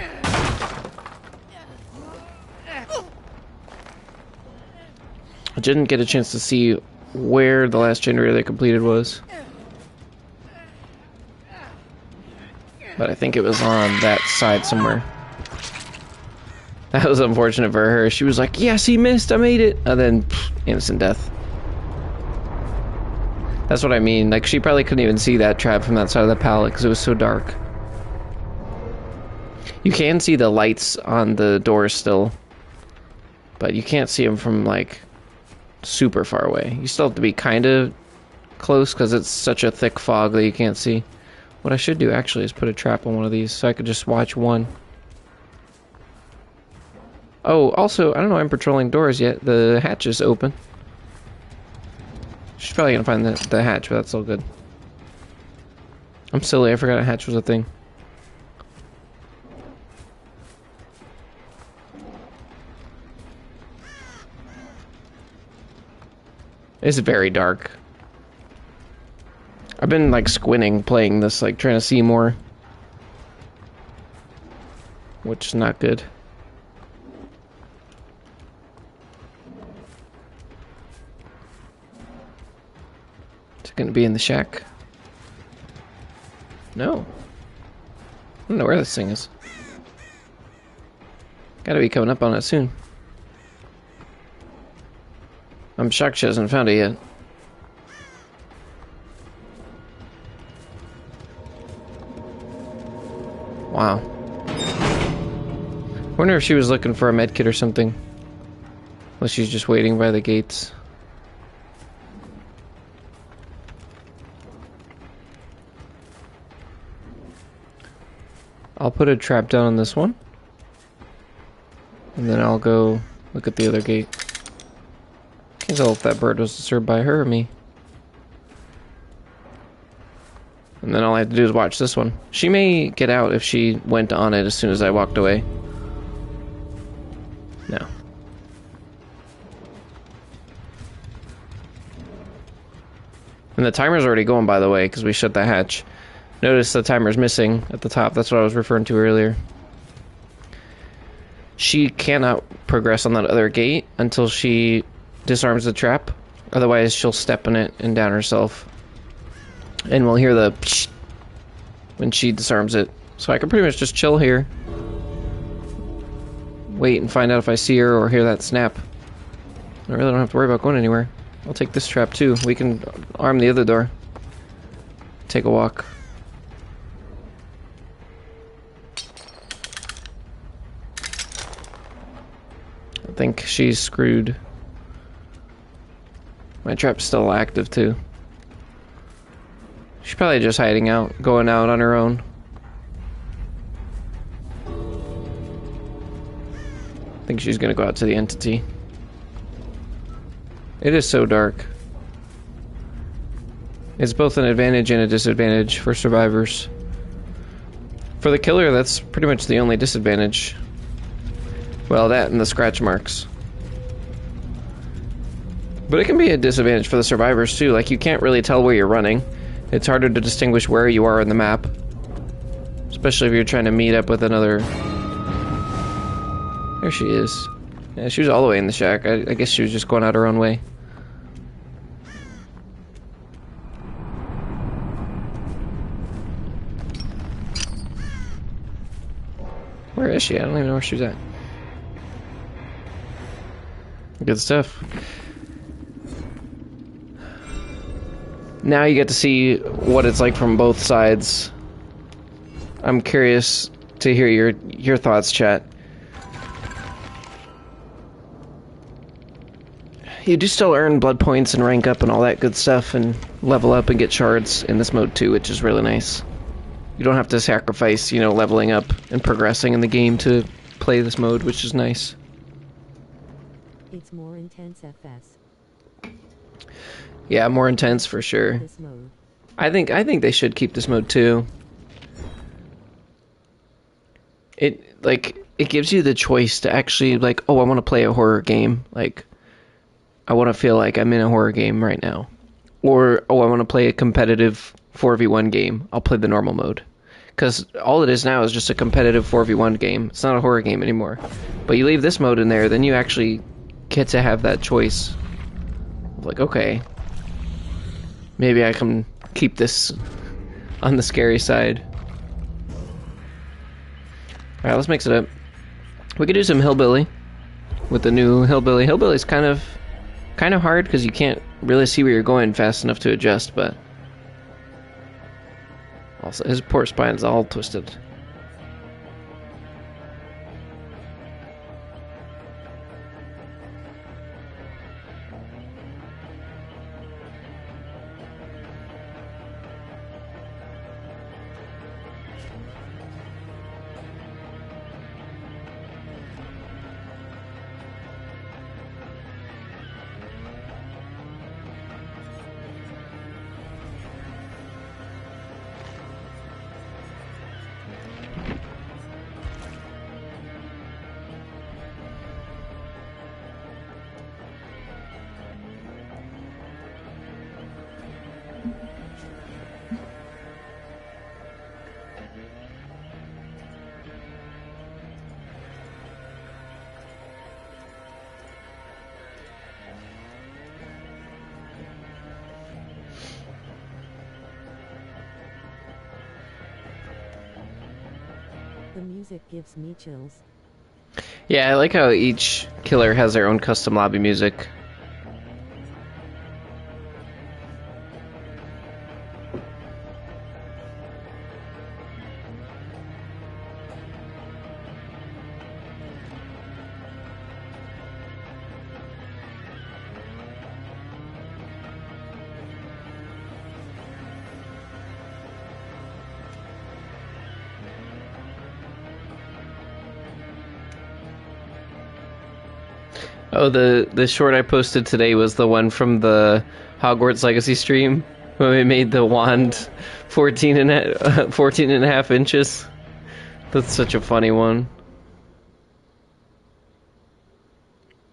Speaker 1: I didn't get a chance to see where the last generator they completed was. But I think it was on that side somewhere. That was unfortunate for her. She was like, yes, he missed, I made it! And then, instant death. That's what I mean. Like, she probably couldn't even see that trap from that side of the pallet because it was so dark. You can see the lights on the doors still. But you can't see them from, like, super far away. You still have to be kind of close because it's such a thick fog that you can't see. What I should do actually is put a trap on one of these so I could just watch one. Oh, also, I don't know I'm patrolling doors yet. The hatch is open. She's probably gonna find the hatch, but that's all good. I'm silly, I forgot a hatch was a thing. It's very dark. I've been like squinting playing this, like trying to see more. Which is not good. Is it gonna be in the shack? No. I don't know where this thing is. Gotta be coming up on it soon. I'm shocked she hasn't found it yet. Wow. Wonder if she was looking for a medkit or something. Unless she's just waiting by the gates. I'll put a trap down on this one. And then I'll go look at the other gate. Can't tell if that bird was disturbed by her or me. And then all I have to do is watch this one. She may get out if she went on it as soon as I walked away. No. And the timer's already going, by the way, because we shut the hatch. Notice the timer's missing at the top. That's what I was referring to earlier. She cannot progress on that other gate until she disarms the trap. Otherwise, she'll step in it and down herself. And we'll hear the psh when she disarms it. So I can pretty much just chill here. Wait and find out if I see her or hear that snap. I really don't have to worry about going anywhere. I'll take this trap too. We can arm the other door. Take a walk. I think she's screwed. My trap's still active too. She's probably just hiding out, going out on her own. I think she's gonna go out to the entity. It is so dark. It's both an advantage and a disadvantage for survivors. For the killer, that's pretty much the only disadvantage. Well, that and the scratch marks. But it can be a disadvantage for the survivors too, like you can't really tell where you're running. It's harder to distinguish where you are in the map. Especially if you're trying to meet up with another... There she is. Yeah, she was all the way in the shack. I guess she was just going out her own way. Where is she? I don't even know where she's at. Good stuff. Now you get to see what it's like from both sides. I'm curious to hear your thoughts, chat. You do still earn blood points and rank up and all that good stuff and level up and get shards in this mode too, which is really nice. You don't have to sacrifice, you know, leveling up and progressing in the game to play this mode, which is nice.
Speaker 2: It's more intense FS.
Speaker 1: Yeah, more intense for sure.
Speaker 2: This mode.
Speaker 1: I think they should keep this mode too. It gives you the choice to actually like, oh, I want to play a horror game. Like, I want to feel like I'm in a horror game right now. Or, oh, I want to play a competitive 4v1 game. I'll play the normal mode. Because all it is now is just a competitive 4v1 game. It's not a horror game anymore. But you leave this mode in there, then you actually get to have that choice. Like, okay, maybe I can keep this on the scary side. Alright, let's mix it up. We could do some Hillbilly with the new Hillbilly. Hillbilly's kind of hard because you can't really see where you're going fast enough to adjust, but also his poor spine's all twisted.
Speaker 2: The music gives me chills.
Speaker 1: Yeah, I like how each killer has their own custom lobby music. Oh, the short I posted today was the one from the Hogwarts Legacy stream when we made the wand 14 and a half inches. That's such a funny one.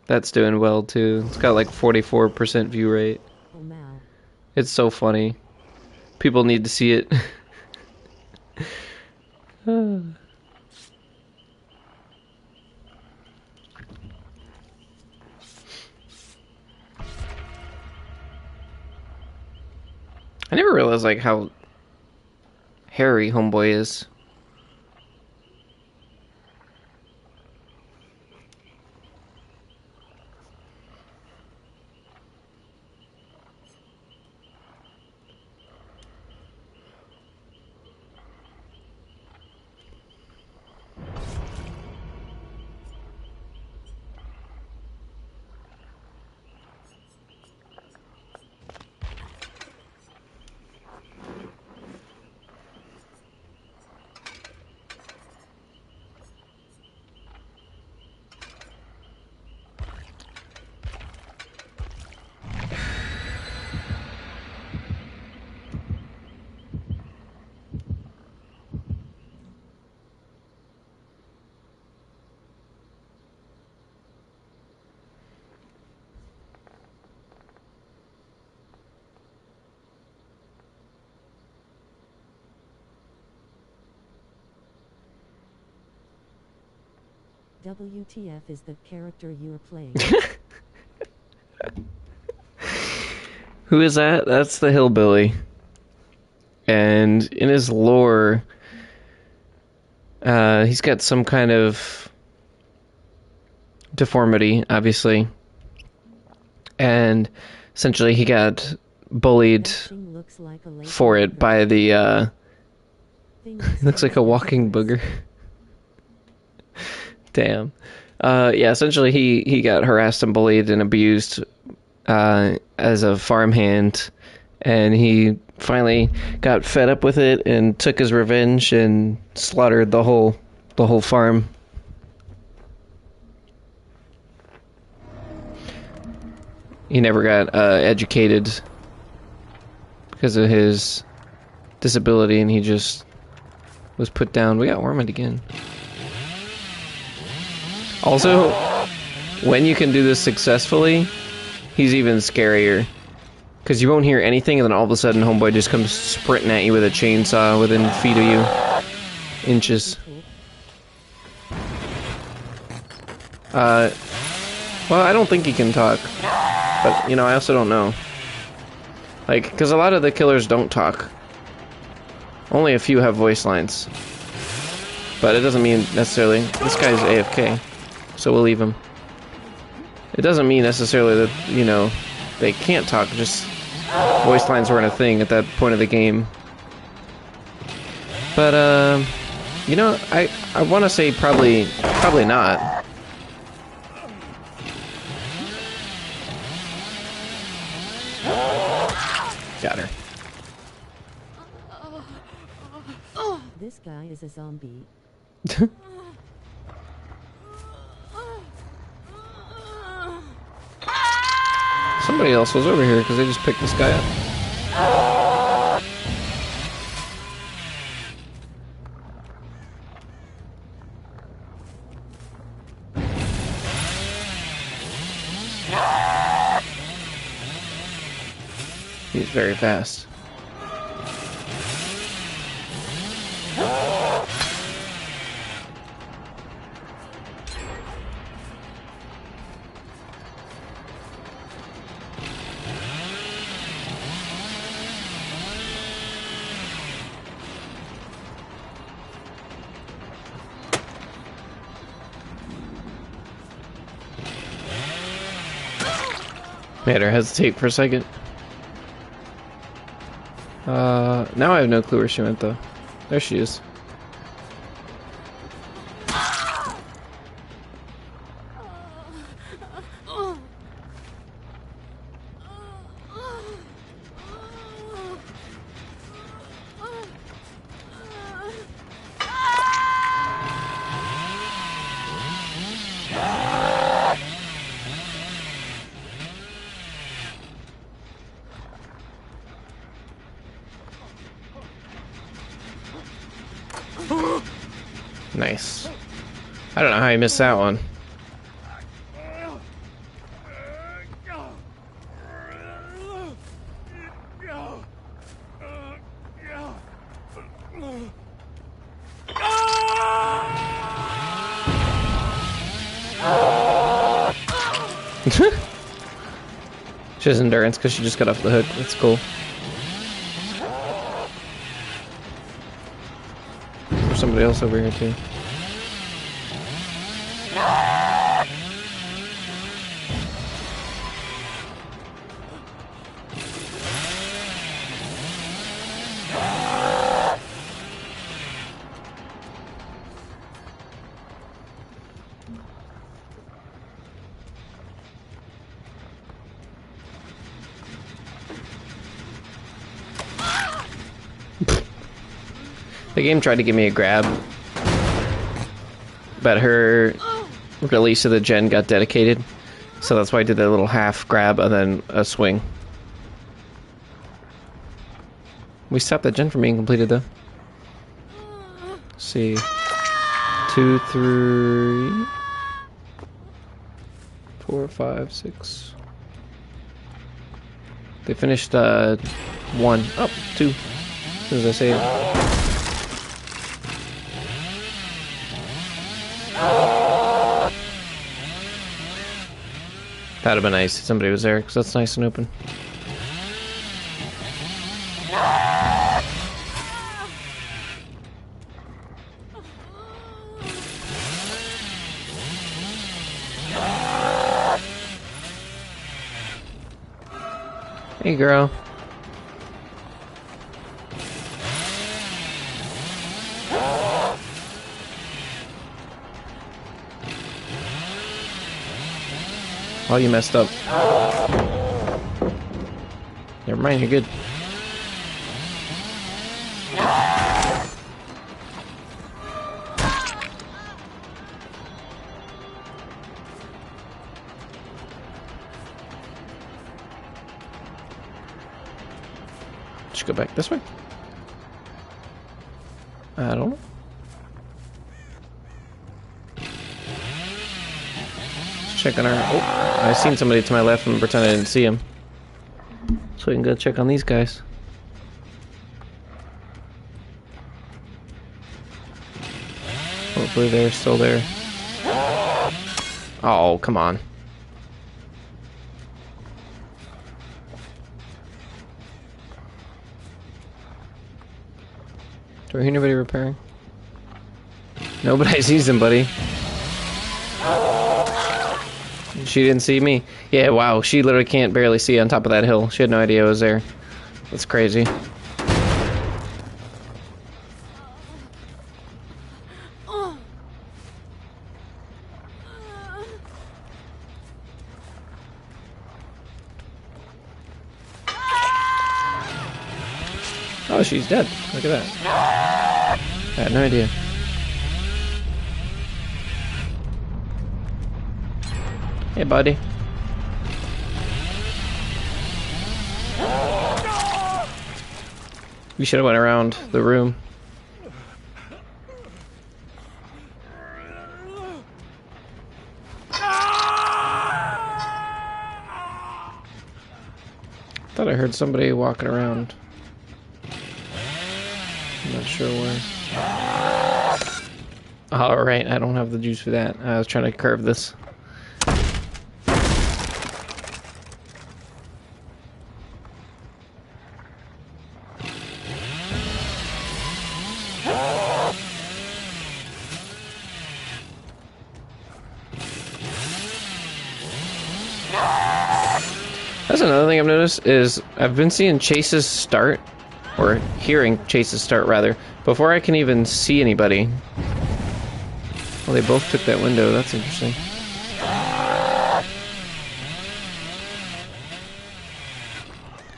Speaker 1: That's doing well too. It's got like 44% view rate.
Speaker 2: Oh, Mal.
Speaker 1: It's so funny. People need to see it. I never realized like how hairy Homeboy is.
Speaker 2: WTF is the character you're playing?
Speaker 1: Who is that? That's the hillbilly. And in his lore, he's got some kind of deformity, obviously. And essentially he got bullied
Speaker 2: That thing looks like a late
Speaker 1: for it
Speaker 2: booger.
Speaker 1: by the,
Speaker 2: Thing
Speaker 1: it looks like a walking booger. Damn. Yeah, essentially he got harassed and bullied and abused as a farmhand, and he finally got fed up with it and took his revenge and slaughtered the whole farm. He never got educated because of his disability, and he just was put down. We got Ormond again. Also, when you can do this successfully, he's even scarier. Because you won't hear anything, and then all of a sudden Homeboy just comes sprinting at you with a chainsaw within feet of you. Inches. Well, I don't think he can talk. But, you know, I also don't know. Like, because a lot of the killers don't talk. Only a few have voice lines. But it doesn't mean necessarily... This guy's AFK. So we'll leave him. It doesn't mean necessarily that, you know, they can't talk, just voice lines weren't a thing at that point of the game. But, you know, I want to say probably not. Got her.
Speaker 2: This guy is a zombie.
Speaker 1: Somebody else was over here because they just picked this guy up. He's very fast. Made her hesitate for a second. Now I have no clue where she went though. There she is. Nice. I don't know how you missed that one. She has endurance because she just got off the hook. That's cool. There's somebody else over here too. The game tried to give me a grab, but her release of the gen got dedicated, so that's why I did that little half grab and then a swing. We stopped that gen from being completed though. Let's see, 2, 3, 4, 5, 6. They finished 1. Oh, 2. As soon as I say it. That'd have been nice if somebody was there, because that's nice and open. Hey, girl. Oh, you messed up. Never mind, you're good. Just go back this way. I don't know. Check on her. Oh, I seen somebody to my left and pretend I didn't see him. So we can go check on these guys. Hopefully they're still there. Oh, come on. Do I hear anybody repairing? Nobody sees them, buddy. She didn't see me. Yeah, wow. She literally can't barely see on top of that hill. She had no idea I was there. That's crazy. Oh, she's dead. Look at that. I had no idea. Hey, buddy. We should have went around the room. Thought I heard somebody walking around. I'm not sure where. Alright, I don't have the juice for that. I was trying to curve this. That's another thing I've noticed is I've been seeing chases start, or hearing chases start rather, before I can even see anybody. Well, they both took that window. That's interesting.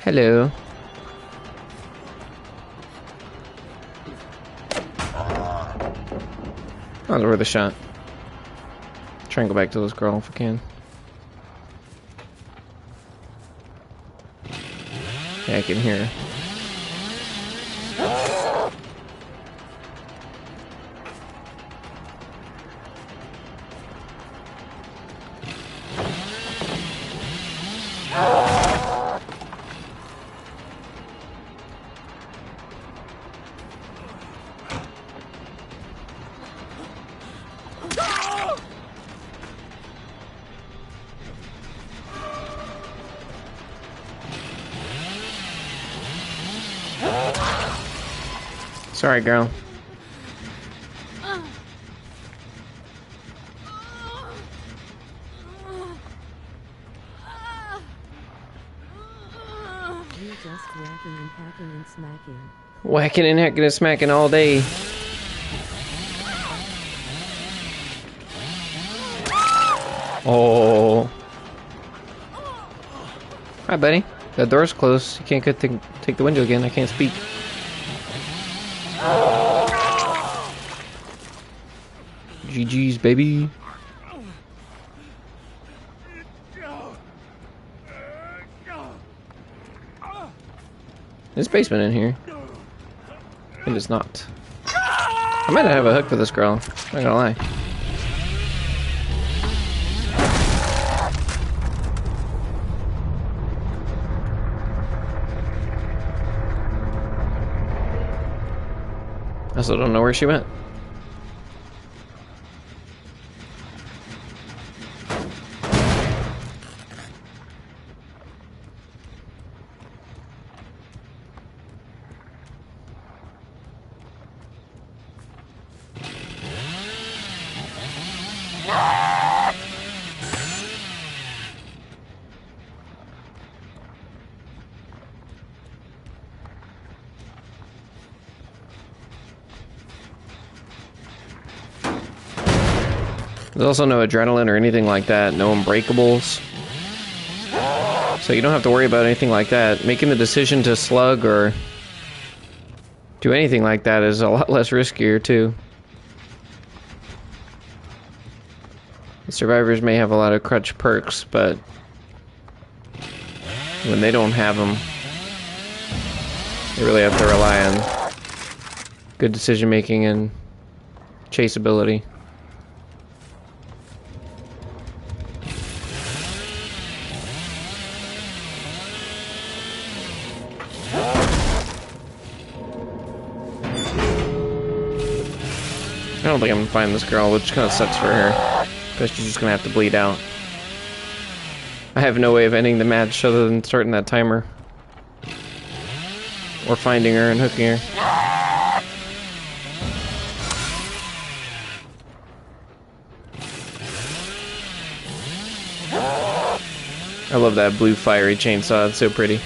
Speaker 1: Hello. That was worth a shot. Try and go back to this girl if I can. Yeah, I can hear her. Sorry, girl.
Speaker 2: You just whacking and hacking and smacking.
Speaker 1: Whacking and hacking and smacking all day. Oh. Hi, buddy. The door's closed. You can't go take the window again. I can't speak. GG's, baby. There's a basement in here. It is not. I might have a hook for this girl. Not gonna lie. I still don't know where she went. There's also no adrenaline or anything like that, no unbreakables. So you don't have to worry about anything like that. Making the decision to slug or do anything like that is a lot less riskier too. The survivors may have a lot of crutch perks, but when they don't have them, they really have to rely on good decision making and chaseability. I don't think I'm gonna find this girl, which kind of sucks for her, because she's just gonna have to bleed out. I have no way of ending the match other than starting that timer. Or finding her and hooking her. I love that blue fiery chainsaw, it's so pretty.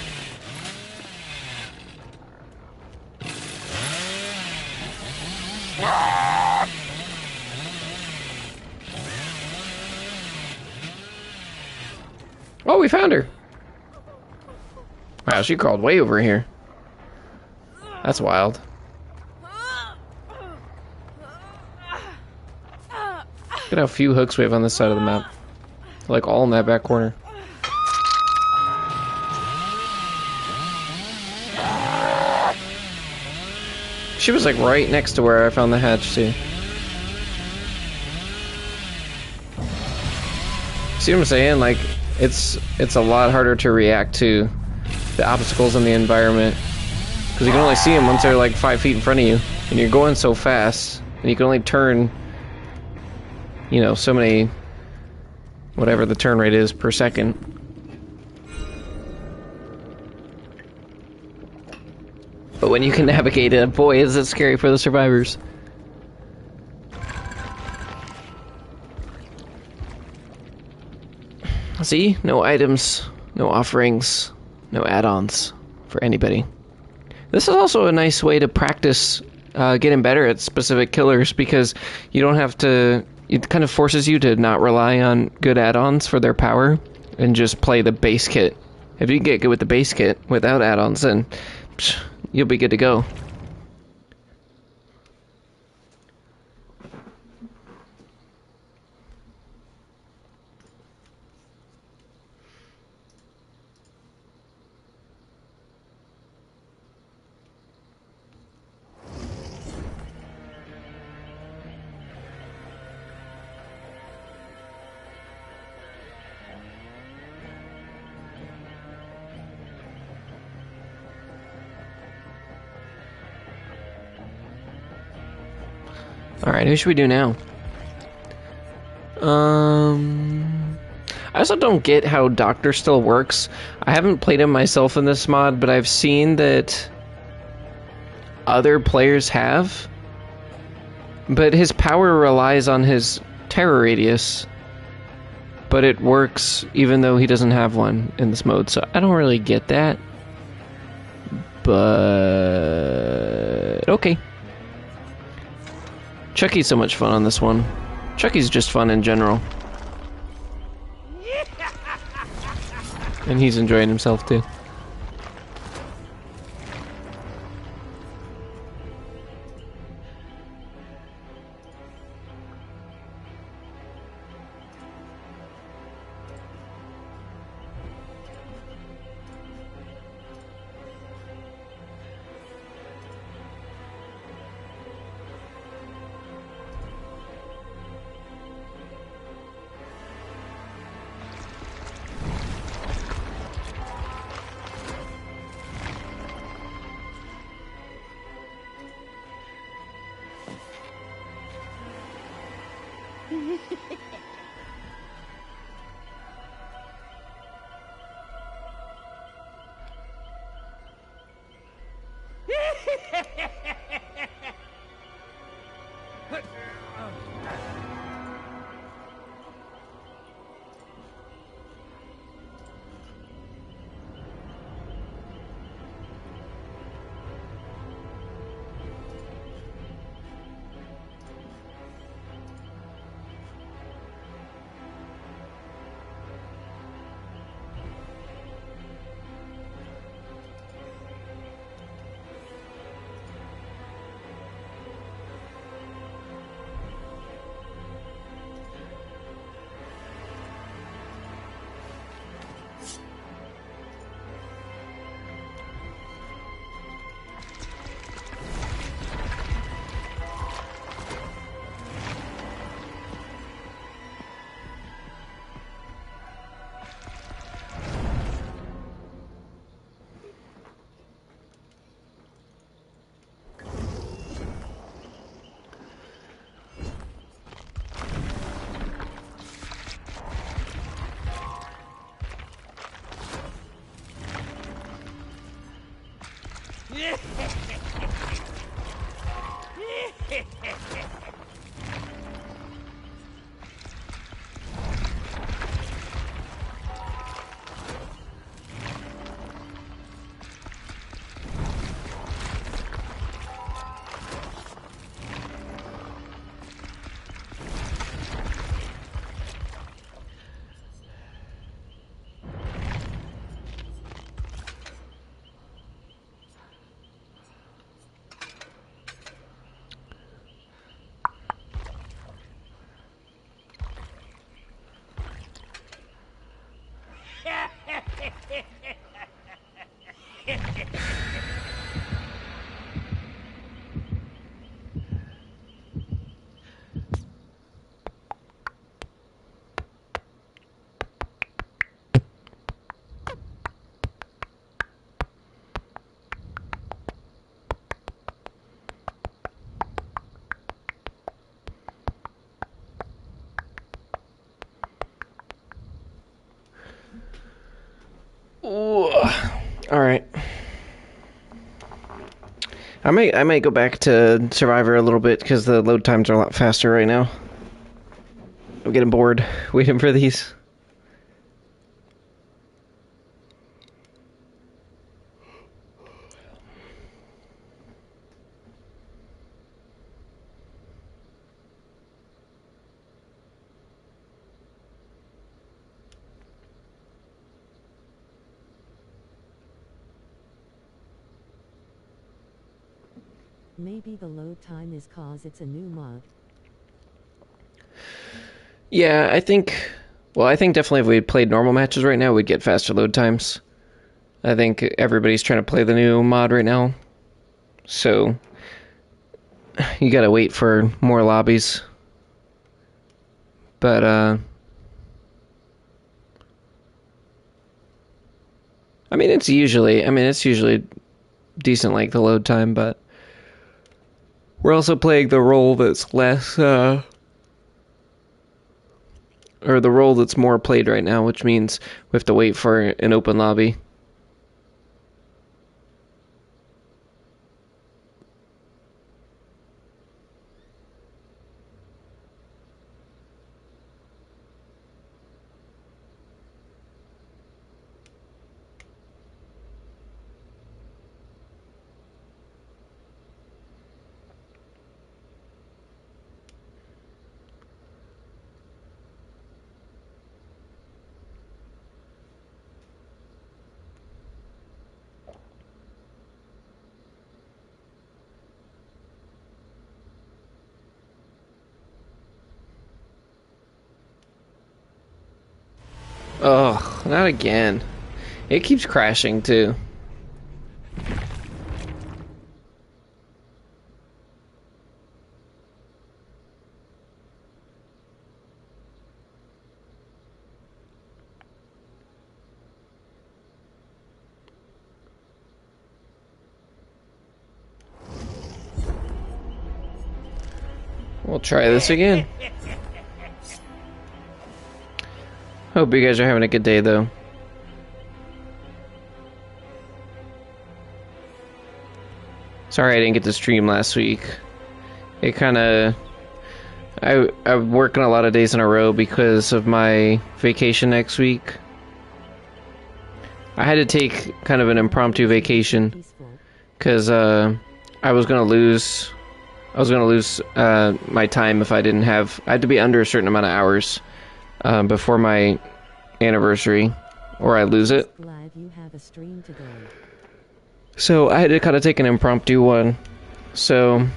Speaker 1: Oh, we found her! Wow, she crawled way over here. That's wild. Look at how few hooks we have on this side of the map. Like all in that back corner. She was like right next to where I found the hatch too. See what I'm saying? Like, it's a lot harder to react to the obstacles in the environment because you can only see them once they're like 5 feet in front of you, and you're going so fast, and you can only turn, you know, so many, whatever the turn rate is per second. But when you can navigate it, boy, is it scary for the survivors. See? No items, no offerings, no add-ons for anybody. This is also a nice way to practice getting better at specific killers, because you don't have to... It kind of forces you to not rely on good add-ons for their power and just play the base kit. If you get good with the base kit without add-ons, then you'll be good to go. Alright, who should we do now? I also don't get how Doctor still works. I haven't played him myself in this mod, but I've seen that other players have, but his power relies on his terror radius, but it works even though he doesn't have one in this mode, so I don't really get that. But okay. Chucky's so much fun on this one. Chucky's just fun in general. And he's enjoying himself too. Ooh. All right. I might go back to Survivor a little bit because the load times are a lot faster right now. I'm getting bored waiting for these.
Speaker 2: Maybe the load time is cause it's a new mod.
Speaker 1: Yeah, I think definitely if we played normal matches right now, we'd get faster load times. I think everybody's trying to play the new mod right now. So you gotta wait for more lobbies. But it's usually decent, like the load time, but we're also playing the role that's less or the role that's more played right now, which means we have to wait for an open lobby. Ugh, not again. It keeps crashing too. We'll try this again. Hope you guys are having a good day, though. Sorry I didn't get to stream last week. It kind of... I'm working a lot of days in a row because of my vacation next week. I had to take kind of an impromptu vacation
Speaker 2: Peaceful.
Speaker 1: because I was gonna lose my time if I didn't have... I had to be under a certain amount of hours before my anniversary, or I lose it.
Speaker 2: Glad you have a stream today.
Speaker 1: So I had to kind of take an impromptu one. So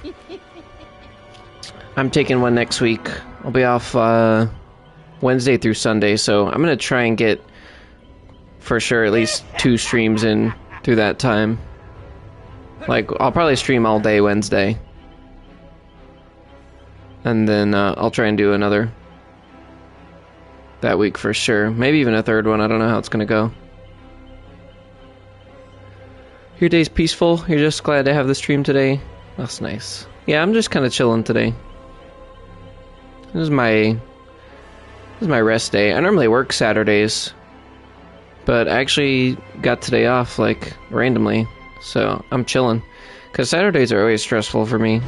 Speaker 1: I'm taking one next week. I'll be off Wednesday through Sunday, so I'm gonna try and get for sure at least 2 streams in through that time. Like, I'll probably stream all day Wednesday. And then I'll try and do another that week for sure. Maybe even a third one. I don't know how it's gonna go. Your day's peaceful? You're just glad to have the stream today? That's nice. Yeah, I'm just kind of chilling today. This is my rest day. I normally work Saturdays, but I actually got today off, like, randomly. So I'm chilling. Because Saturdays are always stressful for me.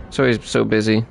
Speaker 1: It's always so busy.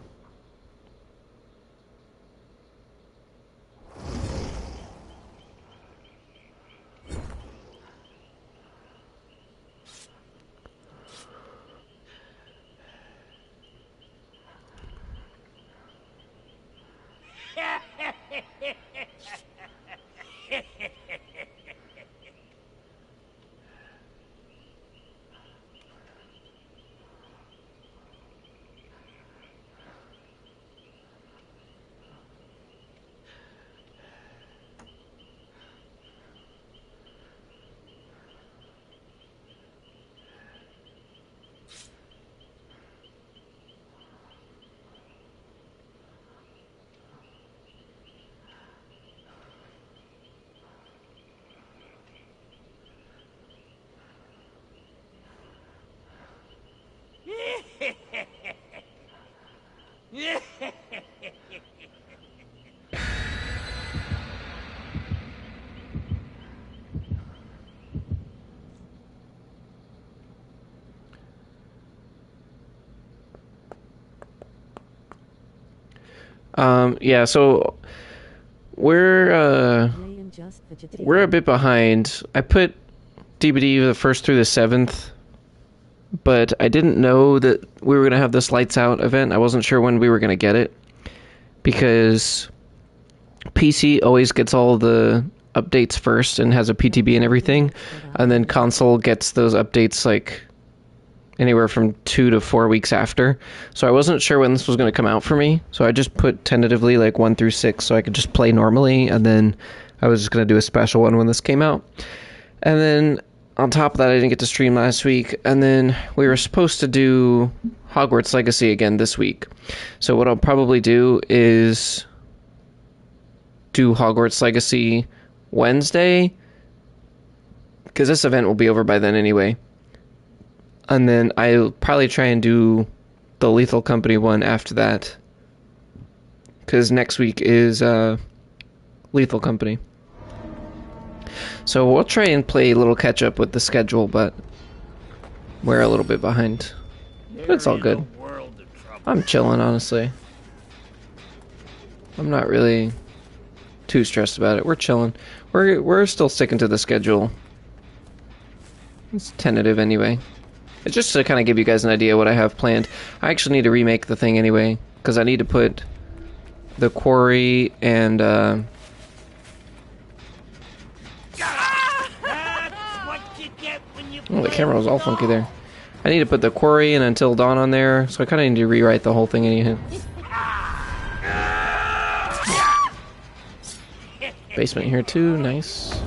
Speaker 1: Yeah, so we're
Speaker 2: Laying just vegetarian.
Speaker 1: a bit behind. I put DBD the 1st through the 7th, but I didn't know that we were going to have this Lights Out event. I wasn't sure when we were going to get it, because PC always gets all the updates first and has a PTB and everything, and then console gets those updates like anywhere from 2 to 4 weeks after. So I wasn't sure when this was going to come out for me, so I just put tentatively like 1 through 6 so I could just play normally, and then I was just going to do a special one when this came out. And then on top of that, I didn't get to stream last week, and then we were supposed to do Hogwarts Legacy again this week. So what I'll probably do is do Hogwarts Legacy Wednesday, because this event will be over by then anyway. And then I'll probably try and do the Lethal Company one after that, because next week is Lethal Company. So we'll try and play a little catch up with the schedule, but we're a little bit behind. But it's all good. I'm chilling, honestly. I'm not really too stressed about it. We're chilling. We're still sticking to the schedule. It's tentative anyway. It's just to kind of give you guys an idea what I have planned. I actually need to remake the thing anyway, because I need to put the quarry and oh, the camera was all funky there. I need to put the quarry and Until Dawn on there, so I kind of need to rewrite the whole thing anyhow. Basement here too, nice.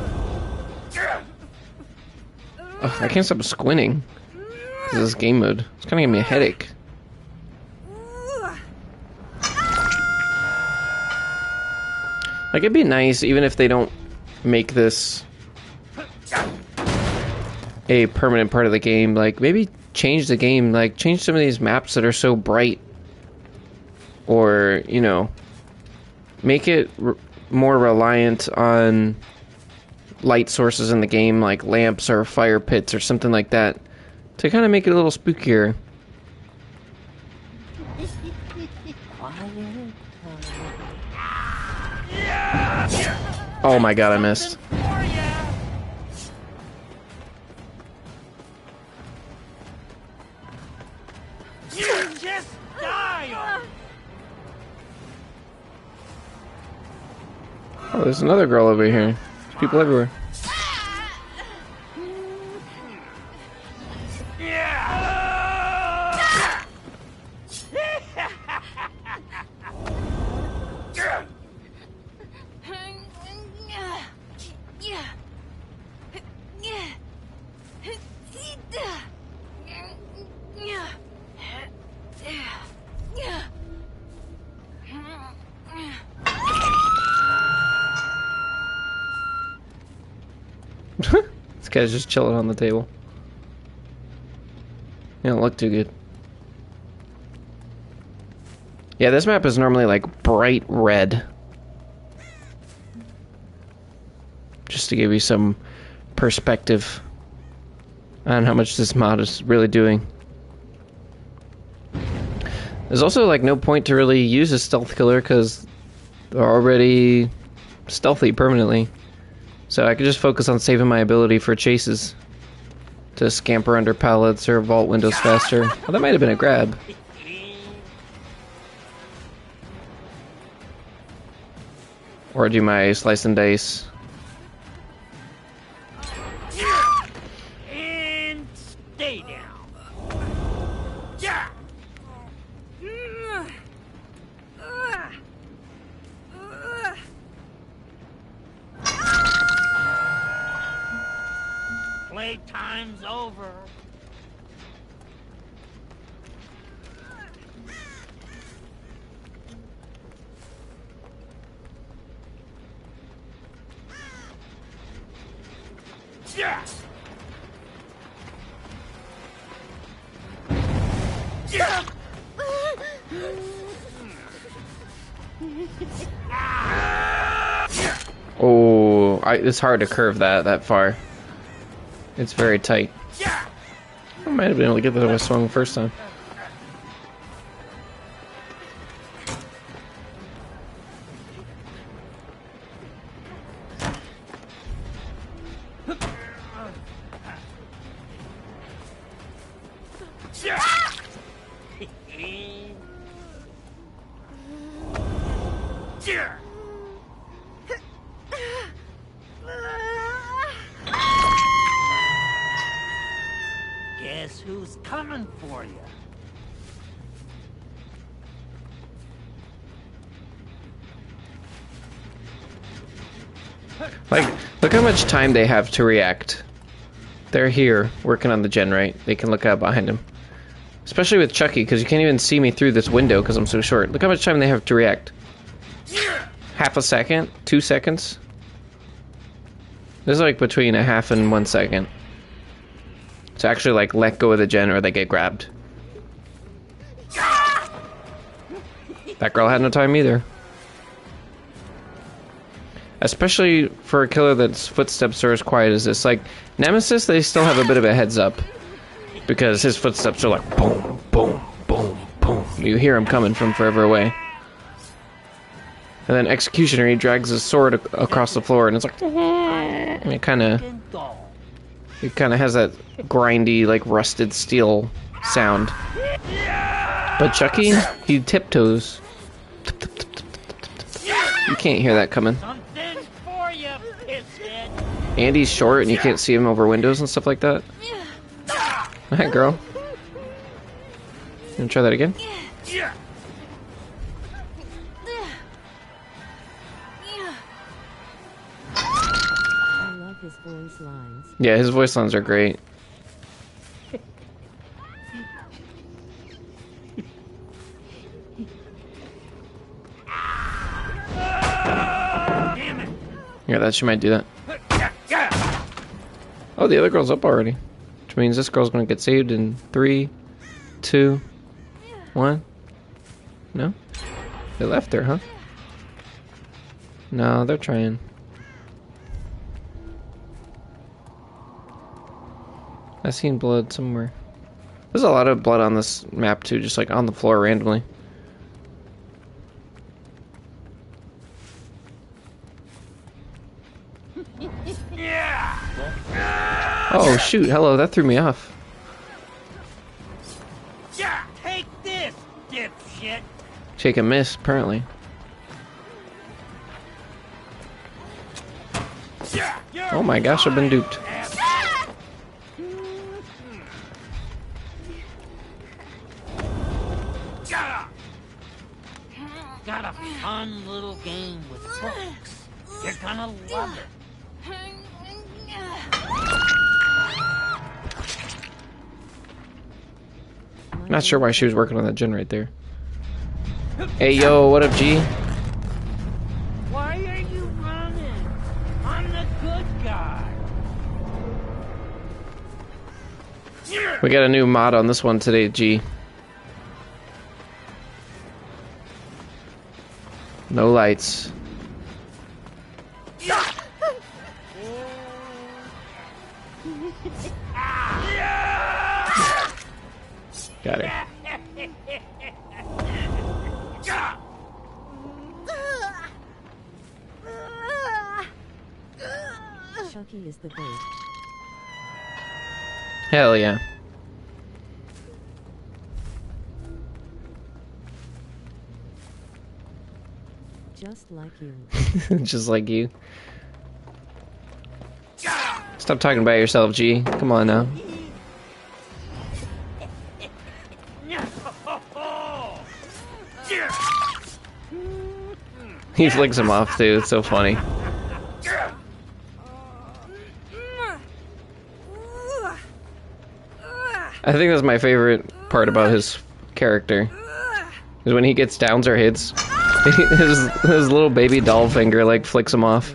Speaker 1: Ugh, I can't stop squinting. This is game mode. It's kind of giving me a headache. Like, it'd be nice, even if they don't make this a permanent part of the game, like, maybe change the game, like, change some of these maps that are so bright. Or, you know, make it more reliant on light sources in the game, like lamps or fire pits or something like that, to kind of make it a little spookier. Oh my god, I missed.
Speaker 3: Just die!
Speaker 1: Oh, there's another girl over here. There's people everywhere. This guy's just chilling on the table. He don't look too good. Yeah, this map is normally like bright red. Just to give you some perspective on how much this mod is really doing. There's also like no point to really use a stealth killer because they're already stealthy permanently. So I could just focus on saving my ability for chases. To scamper under pallets or vault windows faster. Well, that might have been a grab. Or do my slice and dice.
Speaker 3: And stay down. Yeah. Playtime's over. Yeah. Yeah.
Speaker 1: Oh, it's hard to curve that far. It's very tight. I might have been able to get that if I swung the first time.
Speaker 3: Guess who's coming for you?
Speaker 1: Like, look how much time they have to react. They're here, working on the gen right. They can look out behind him. Especially with Chucky, because you can't even see me through this window because I'm so short. Look how much time they have to react. Half a second? 2 seconds? This is like between a half and 1 second. To actually like let go of the gen or they get grabbed. That girl had no time either. Especially for a killer that's footsteps are as quiet as this. Like, Nemesis, they still have a bit of a heads up. Because his footsteps are like boom, boom, boom, boom. You hear him coming from forever away. And then Executioner, he drags his sword across the floor and it's like... And it kind of has that grindy, like rusted steel sound. But Chucky, he tiptoes. You can't hear that coming.
Speaker 3: Something for you, pisshead.
Speaker 1: And he's short and you can't see him over windows and stuff like that. Alright, girl. You wanna try that again?
Speaker 2: love his voice lines.
Speaker 1: Yeah, his voice lines are great.
Speaker 3: Damn it!
Speaker 1: Yeah, that she might do that. Oh, the other girl's up already. Which means this girl's gonna get saved in 3, 2, 1. No? They left her, huh? No, they're trying. I seen blood somewhere. There's a lot of blood on this map too, just like on the floor randomly. Oh shoot, hello, that threw me off.
Speaker 3: Yeah, take this, dipshit!
Speaker 1: Shake and miss, apparently. Oh my gosh, I've been duped.
Speaker 3: Got a fun little game with books. You're gonna love it.
Speaker 1: Not sure why she was working on that gen right there. Hey yo, what up, G?
Speaker 3: Why are you running? I'm the good guy.
Speaker 1: We got a new mod on this one today, G. No lights. Got it.
Speaker 2: Chucky is the bait.
Speaker 1: Hell yeah.
Speaker 2: Just like you.
Speaker 1: Just like you. Stop talking about yourself, G. Come on now. He flicks him off too, it's so funny. I think that's my favorite part about his character. Is when he gets downs or hits. his little baby doll finger like flicks him off.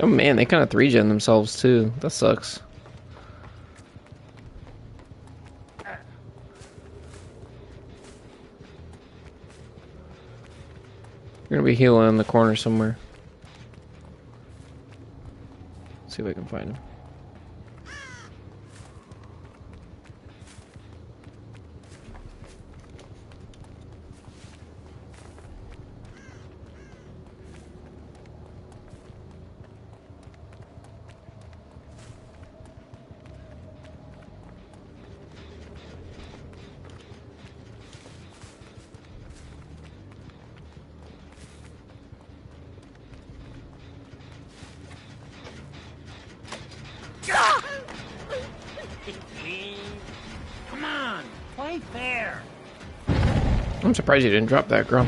Speaker 1: Oh man, they kind of 3-gen themselves too. That sucks. You're gonna be healing in the corner somewhere. See if I can find him.
Speaker 3: Come on, play fair.
Speaker 1: I'm surprised you didn't drop that, girl.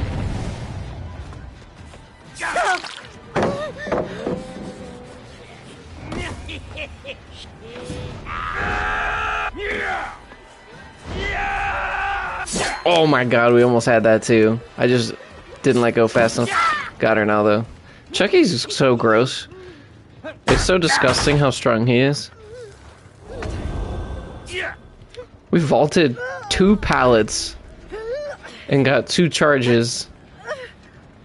Speaker 1: Oh my god, we almost had that too. I just didn't let go fast enough. Got her now though. Chucky's so gross. It's so disgusting how strong he is. We vaulted 2 pallets and got 2 charges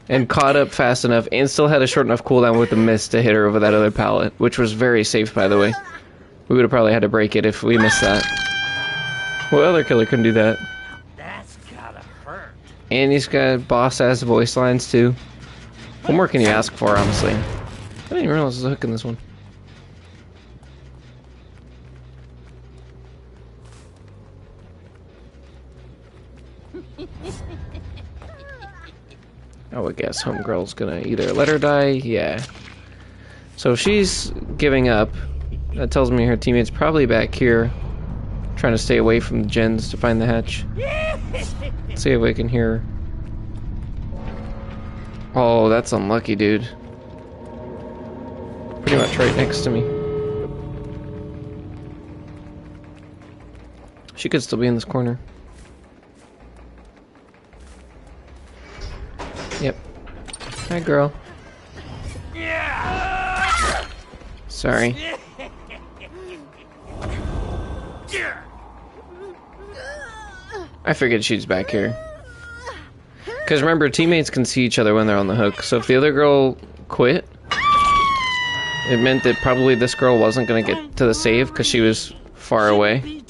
Speaker 1: and caught up fast enough and still had a short enough cooldown with the mist to hit her over that other pallet, which was very safe, by the way. We would have probably had to break it if we missed that. What other killer couldn't do that?
Speaker 3: That's gotta hurt.
Speaker 1: And he's got boss-ass voice lines, too. What more can you ask for, honestly? I didn't even realize there's a hook in this one. Oh, I guess Homegirl's gonna either let her die, yeah. So if she's giving up, that tells me her teammate's probably back here, trying to stay away from the gens to find the hatch. Let's see if we can hear her. Oh, that's unlucky, dude. Pretty much right next to me. She could still be in this corner. Yep. Hi, girl. Sorry. I figured she's back here. Because remember, teammates can see each other when they're on the hook, so if the other girl quit, it meant that probably this girl wasn't going to get to the save because she was far away.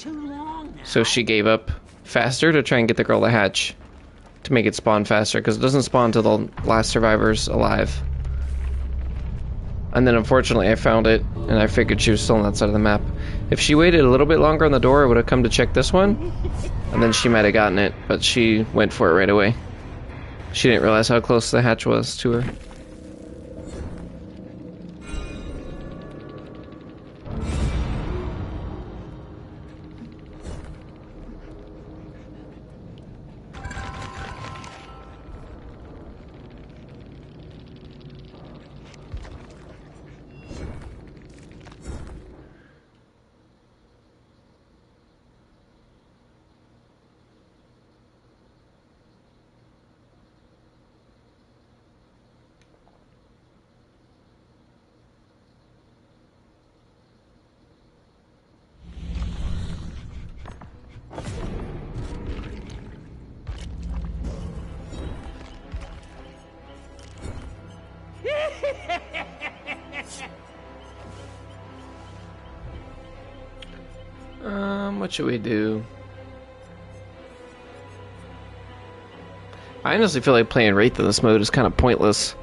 Speaker 1: So she gave up faster to try and get the girl to hatch. To make it spawn faster, because it doesn't spawn until the last survivor's alive. And then unfortunately I found it, and I figured she was still on that side of the map. If she waited a little bit longer on the door, I would have come to check this one, and then she might have gotten it, but she went for it right away. She didn't realize how close the hatch was to her. What should we do? I honestly feel like playing Wraith in this mode is kind of pointless.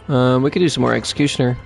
Speaker 1: We could do some more Executioner.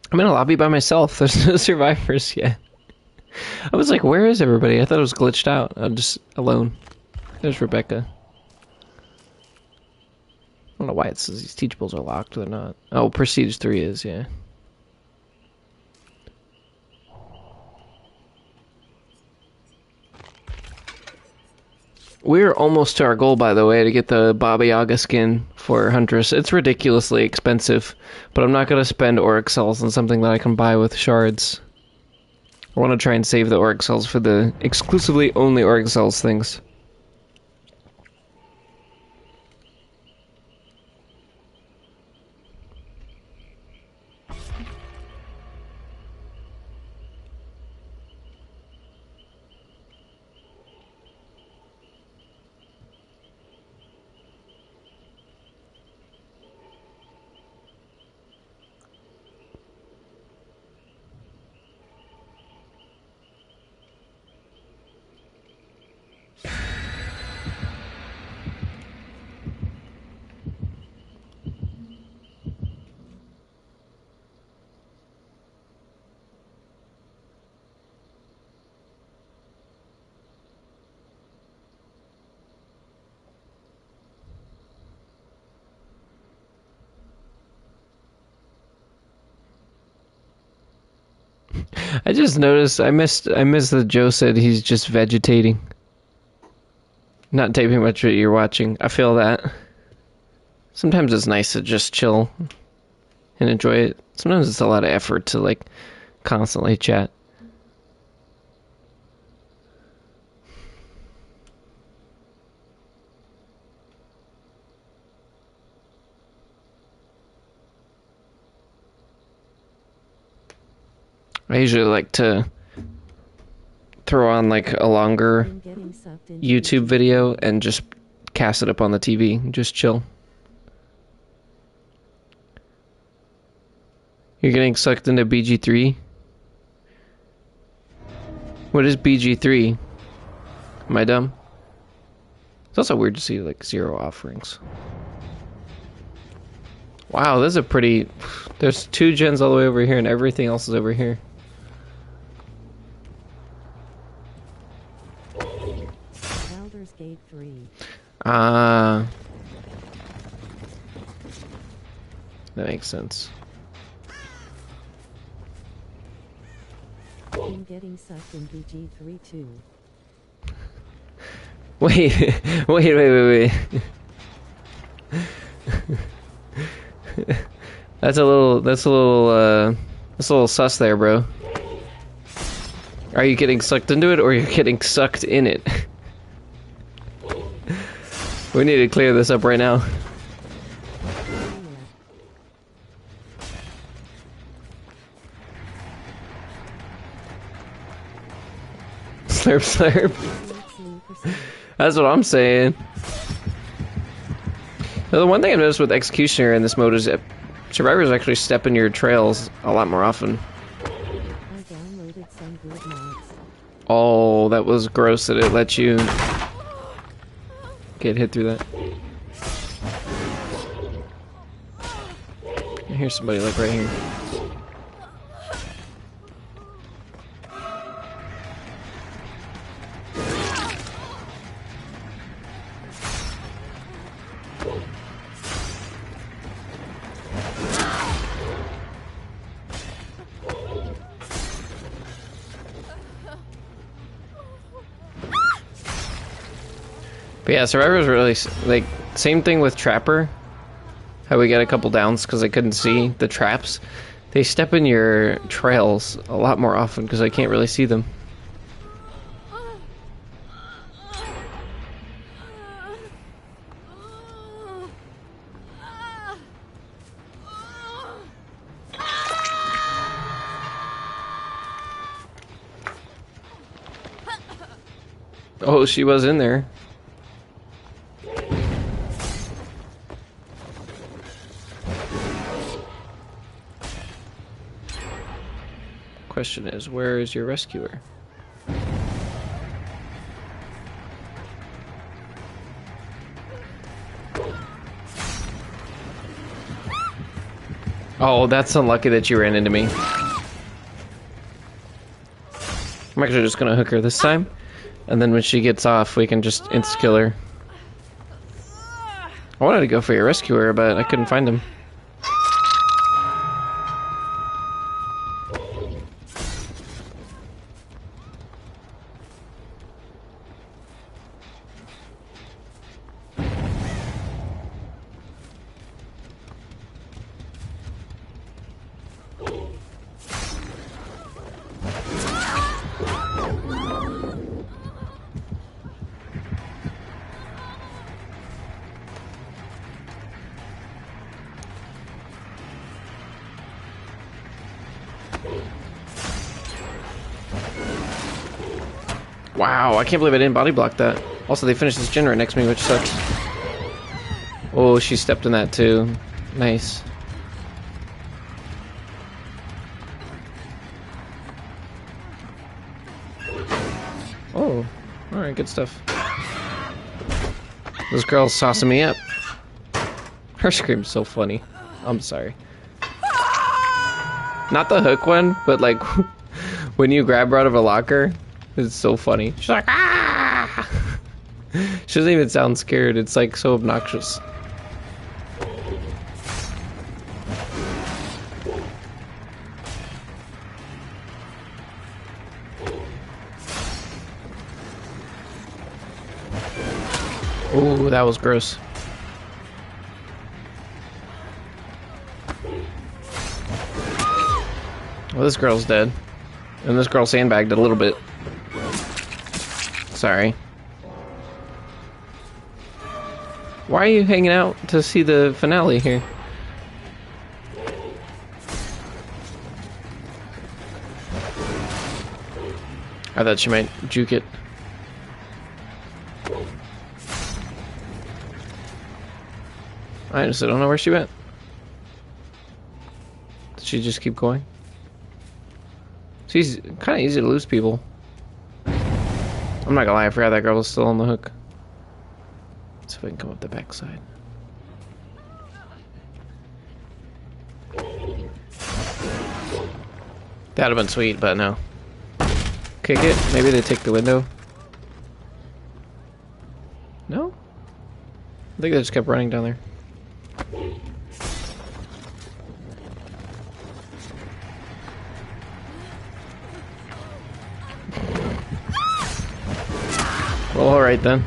Speaker 1: I'm in a lobby by myself. There's no survivors yet. I was like, where is everybody? I thought it was glitched out. I'm just alone. There's Rebecca. I don't know why it says these teachables are locked. They're not. Oh, Prestige 3 is, yeah. We're almost to our goal, by the way, to get the Baba Yaga skin for Huntress. It's ridiculously expensive, but I'm not going to spend Auric Cells on something that I can buy with shards. I want to try and save the Auric Cells for the exclusively only Auric Cells things. I just noticed I missed that Joe said he's just vegetating. Not taping much what you're watching. I feel that. Sometimes it's nice to just chill and enjoy it. Sometimes it's a lot of effort to like constantly chat. I usually like to throw on like a longer
Speaker 2: I'm getting sucked into
Speaker 1: YouTube video and just cast it up on the TV and just chill. You're getting sucked into BG3? What is BG3? Am I dumb? It's also weird to see like 0 offerings. Wow, this is a pretty... There's 2 gens all the way over here and everything else is over here.
Speaker 2: Baldur's Gate 3.
Speaker 1: Ah. That makes sense.
Speaker 2: I'm getting sucked in BG3 too.
Speaker 1: Wait. That's a little sus there, bro. Are you getting sucked into it or are you getting sucked in it? We need to clear this up right now. Slurp, slurp. That's what I'm saying. Now, the one thing I've noticed with Executioner in this mode is that survivors actually step in your trails a lot more often.
Speaker 2: I downloaded some good mods.
Speaker 1: Oh, that was gross that it let you get hit through that. I hear somebody like right here. But yeah, Survivor's really, like, same thing with Trapper. How we got a couple downs because I couldn't see the traps. They step in your trails a lot more often because I can't really see them. Oh, she was in there. Question is, where is your rescuer? Oh, that's unlucky that you ran into me. I'm actually just gonna hook her this time, and then when she gets off, we can just insta-kill her. I wanted to go for your rescuer, but I couldn't find him. Wow, I can't believe I didn't body block that. Also, they finished this gen right next to me, which sucks. Oh, she stepped in that too. Nice. Oh, alright, good stuff. This girl's saucing me up. Her scream's so funny. I'm sorry. Not the hook one, but like when you grab her out of a locker, it's so funny. She's like, ah! She doesn't even sound scared. It's like so obnoxious. Ooh, that was gross. Well, this girl's dead. And this girl sandbagged it a little bit. Sorry. Why are you hanging out to see the finale here? I thought she might juke it. I just don't know where she went. Did she just keep going? She's kind of easy to lose people. I'm not gonna lie, I forgot that girl was still on the hook. Let's see if I can come up the backside. That'd have been sweet, but no. Kick it? Maybe they take the window? No? I think they just kept running down there. Well, alright then.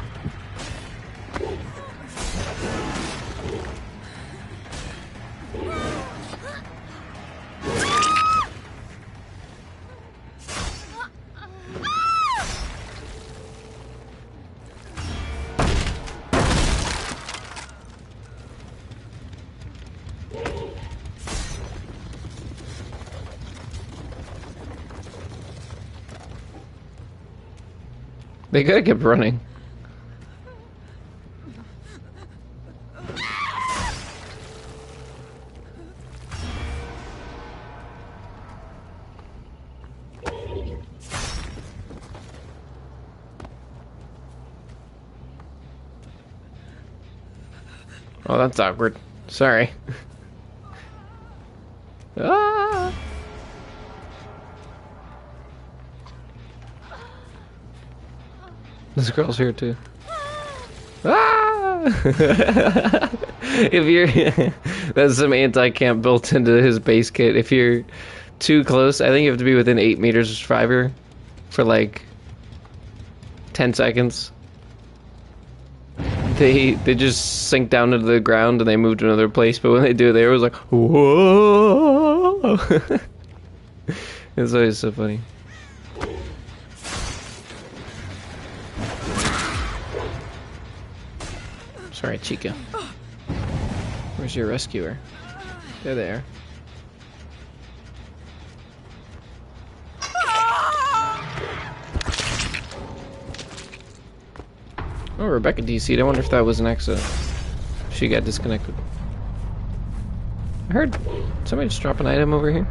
Speaker 1: They could have kept running. Oh, that's awkward. Sorry. Ah! This girl's here too. Ah! If you're that's some anti-camp built into his base kit. If you're too close, I think you have to be within 8 meters of Survivor for like 10 seconds. They just sink down into the ground and they move to another place, but when they do, they always like, whoa! It's always so funny. Sorry, Chica. Where's your rescuer? They're there. Oh, Rebecca DC'd. I wonder if that was an accident. She got disconnected. I heard somebody just drop an item over here.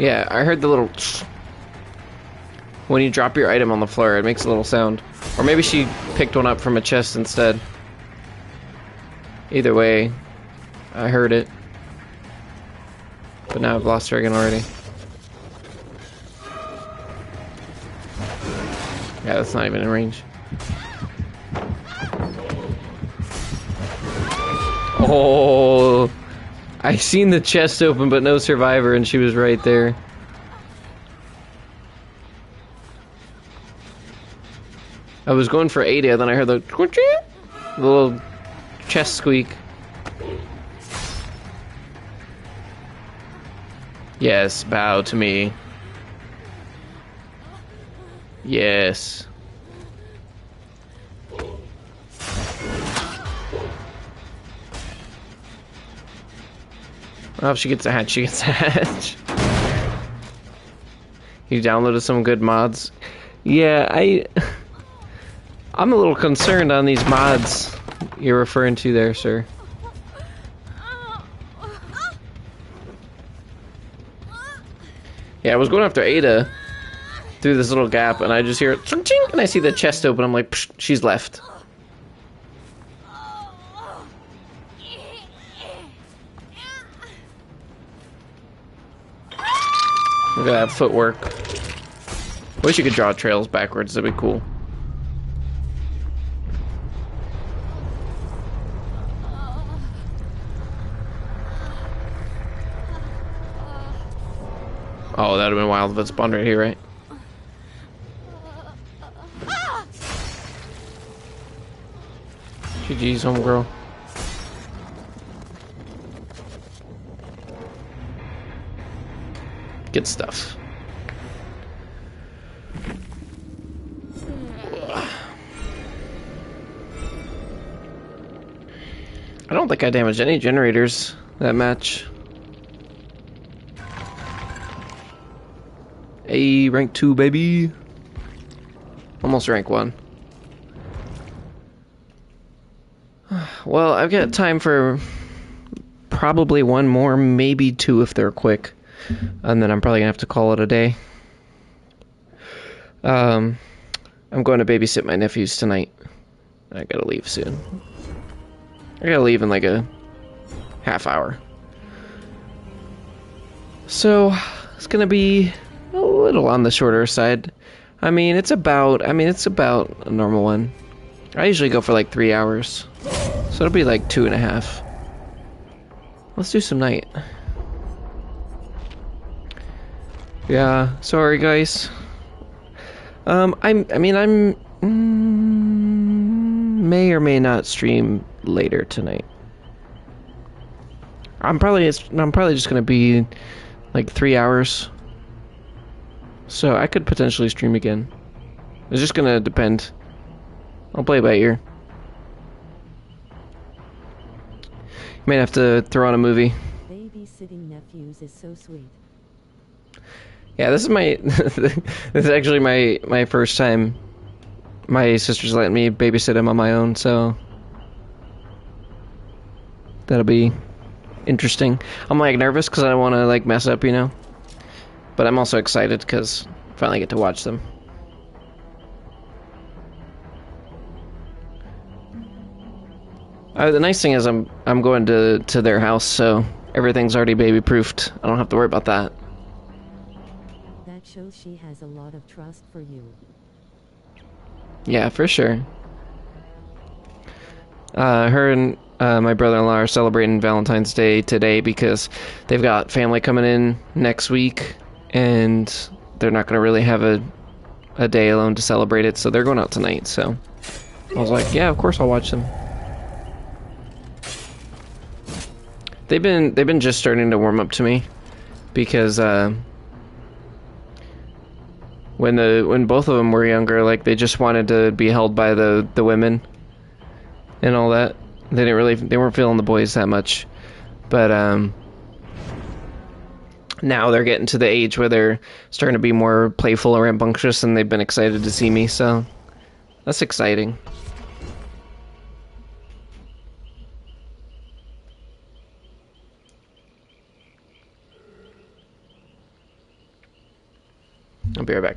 Speaker 1: Yeah, I heard the little... When you drop your item on the floor, it makes a little sound. Or maybe she picked one up from a chest instead. Either way, I heard it. But now I've lost her again already. Yeah, that's not even in range. Oh, I seen the chest open, but no survivor, and she was right there. I was going for Ada, then I heard the little chest squeak. Yes, bow to me. Yes. Oh, if she gets a hatch, she gets a hatch. You downloaded some good mods? Yeah, I'm a little concerned on these mods you're referring to there, sir. Yeah, I was going after Ada through this little gap, and I just hear it, ching, and I see the chest open. I'm like, psh, she's left. Look at that footwork. Wish you could draw trails backwards. That'd be cool. Oh, that'd have been wild if it spawned right here, right? GG's, homegirl. Good stuff. I don't think I damaged any generators that match. A rank 2, baby. Almost rank 1. Well, I've got time for probably one more, maybe 2 if they're quick. And then I'm probably gonna have to call it a day. I'm going to babysit my nephews tonight. I gotta leave soon. I gotta leave in like a half hour. So, it's gonna be a little on the shorter side. I mean, it's about a normal one. I usually go for like 3 hours. So it'll be like 2.5. Let's do some night. Yeah, sorry guys. I'm may or may not stream later tonight. I'm probably just gonna be like 3 hours. So I could potentially stream again. It's just gonna depend. I'll play by ear. Might have to throw on a movie.
Speaker 2: Babysitting nephews is so sweet.
Speaker 1: Yeah, this is my this is actually my first time. My sister's letting me babysit him on my own, so that'll be interesting. I'm like nervous because I don't want to like mess up, you know. But I'm also excited because I finally get to watch them. The nice thing is I'm going to their house, so everything's already baby proofed. I don't have to worry about that.
Speaker 2: That shows she has a lot of trust for you.
Speaker 1: Yeah, for sure. Her and my brother-in-law are celebrating Valentine's Day today because they've got family coming in next week, and they're not going to really have a day alone to celebrate it, so they're going out tonight. So I was like, yeah, of course I'll watch them. They've been just starting to warm up to me because when both of them were younger, like they just wanted to be held by the women and all that. They weren't feeling the boys that much. But now they're getting to the age where they're starting to be more playful or rambunctious, and they've been excited to see me, so that's exciting. I'll be right back.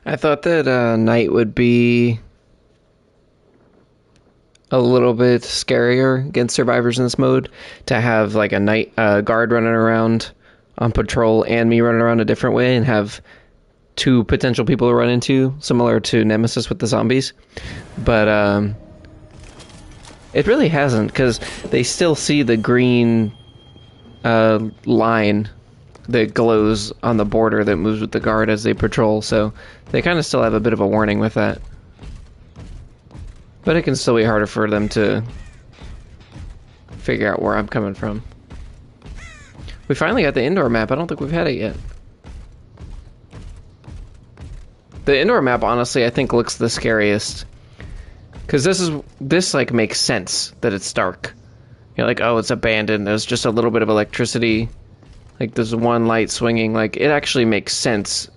Speaker 1: I thought that night would be a little bit scarier against survivors in this mode, to have like a night guard running around on patrol and me running around a different way and have 2 potential people to run into, similar to Nemesis with the zombies. But It really hasn't, because they still see the green line that glows on the border that moves with the guard as they patrol, so they kind of still have a bit of a warning with that. But it can still be harder for them to figure out where I'm coming from. We finally got the indoor map. I don't think we've had it yet. The indoor map, honestly, I think looks the scariest. Because this like makes sense that it's dark. You're like, oh, it's abandoned. There's just a little bit of electricity. Like, there's one light swinging. Like, it actually makes sense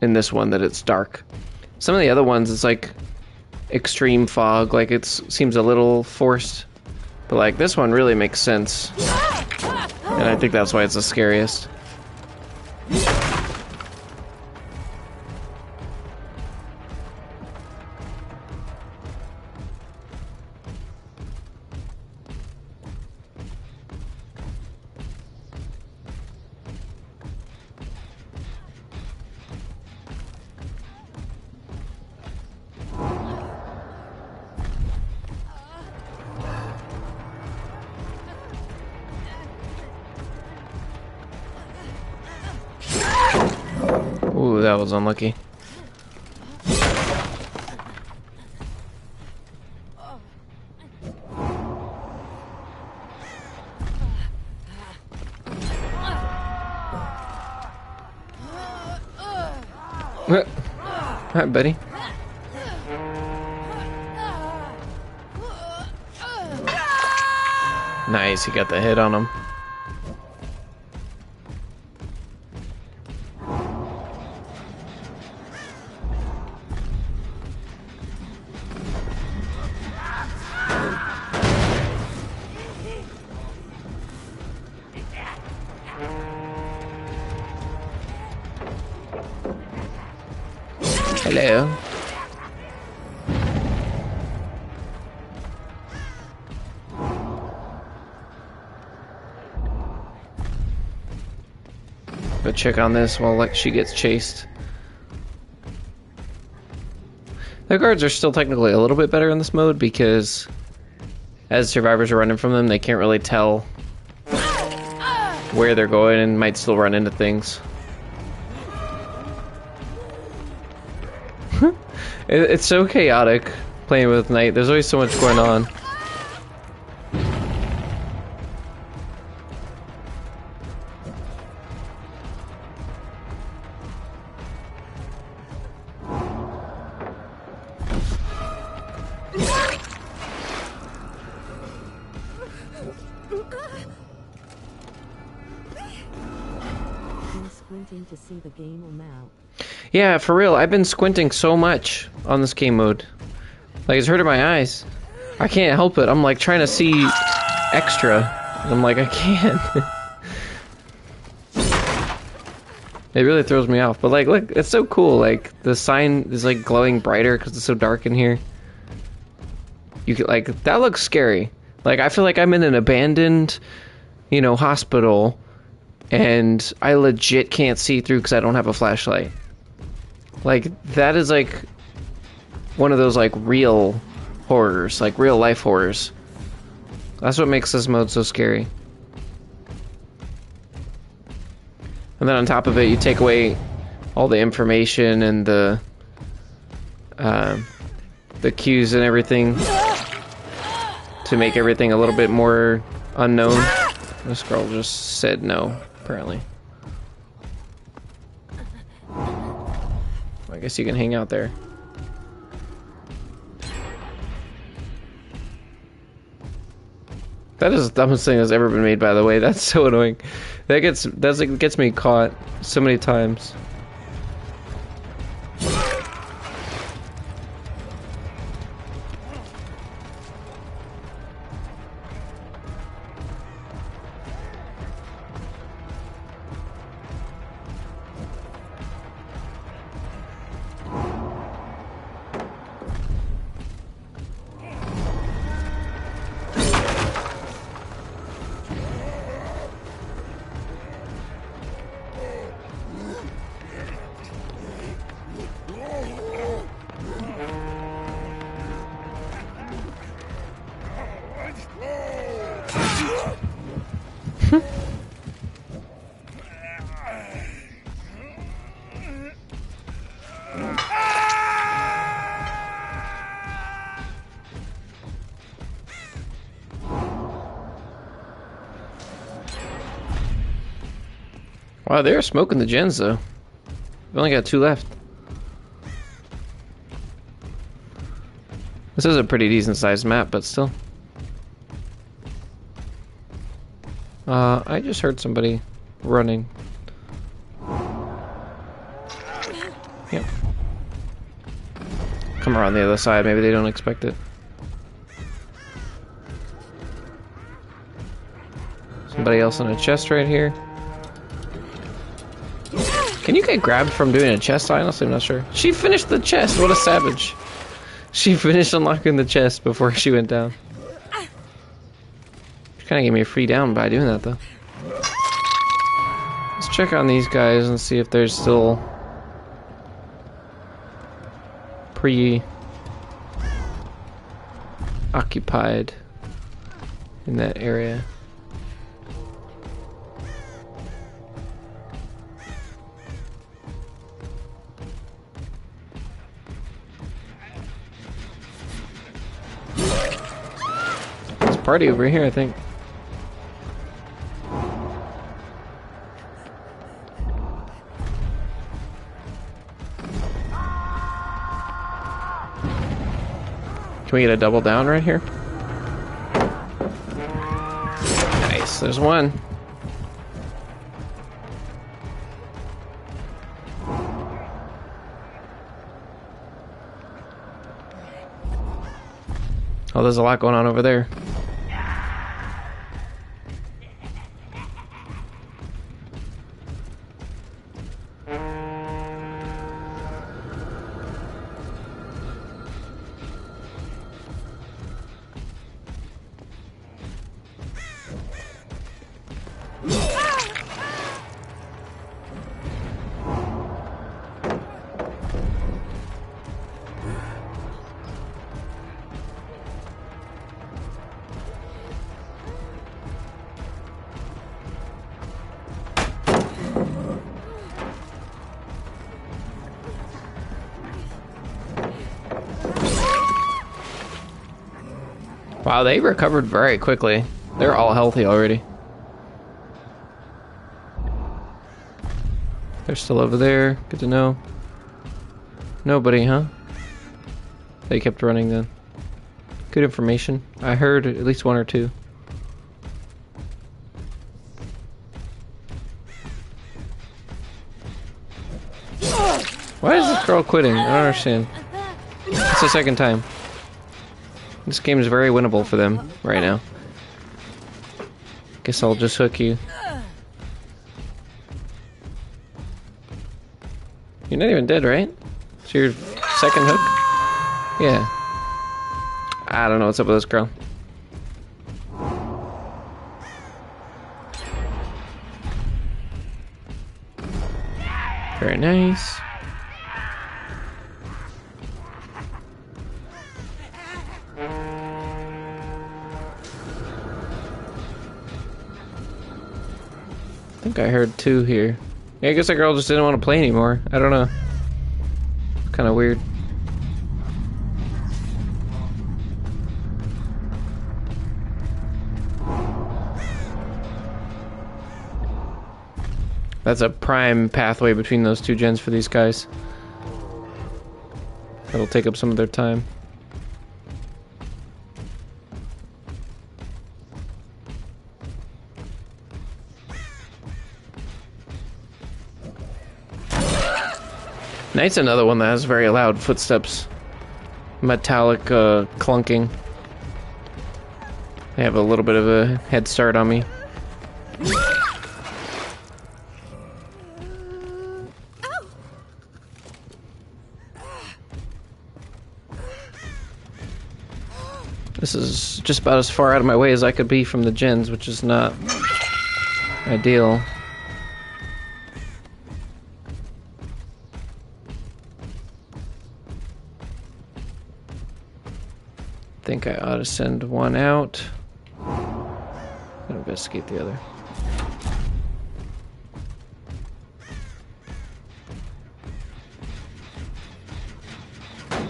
Speaker 1: in this one that it's dark. Some of the other ones, it's like extreme fog. Like, it seems a little forced. But, like, this one really makes sense. And I think that's why it's the scariest. Ooh, that was unlucky. Alright, buddy. Nice, he got the hit on him. Hello. Go check on this while like she gets chased. The guards are still technically a little bit better in this mode because as survivors are running from them, they can't really tell where they're going and might still run into things. It's so chaotic playing with Knight. There's always so much going on.
Speaker 2: Been squinting to see the game or map.
Speaker 1: Yeah, for real, I've been squinting so much on this game mode. Like, it's hurting my eyes. I can't help it. I'm like trying to see extra. And I'm like, I can't. It really throws me off. But like, look, it's so cool. Like, the sign is like glowing brighter because it's so dark in here. You could, like, that looks scary. Like, I feel like I'm in an abandoned, you know, hospital, and I legit can't see through because I don't have a flashlight. Like, that is like one of those like real horrors, like real life horrors. That's what makes this mode so scary. And then on top of it, you take away all the information and the cues and everything to make everything a little bit more unknown. This girl just said no, apparently. I guess you can hang out there. That is the dumbest thing that's ever been made, by the way. That's so annoying. That gets me caught so many times. Wow, they're smoking the gens though. We've only got 2 left. This is a pretty decent sized map, but still. I just heard somebody running. Yep. Come around the other side, maybe they don't expect it. Somebody else in a chest right here. Can you get grabbed from doing a chest? Honestly, I'm not sure. She finished the chest, what a savage. She finished unlocking the chest before she went down. She kinda gave me a free down by doing that though. Let's check on these guys and see if they're still occupied in that area. There's a party over here, I think. Can we get a double down right here? Nice, there's one. Oh, there's a lot going on over there. Wow, they recovered very quickly. They're all healthy already. They're still over there. Good to know. Nobody, huh? They kept running then. Good information. I heard at least 1 or 2. Why is this girl quitting? I don't understand. It's the 2nd time. This game is very winnable for them right now. Guess I'll just hook you. You're not even dead, right? It's your 2nd hook? Yeah. I don't know what's up with this girl. Very nice. I think I heard 2 here. Yeah, I guess that girl just didn't want to play anymore. I don't know. Kind of weird. That's a prime pathway between those 2 gens for these guys. That'll take up some of their time. Night's another one that has very loud footsteps. Metallic clunking. They have a little bit of a head start on me. This is just about as far out of my way as I could be from the gens, which is not ideal. I think I ought to send one out and investigate the other.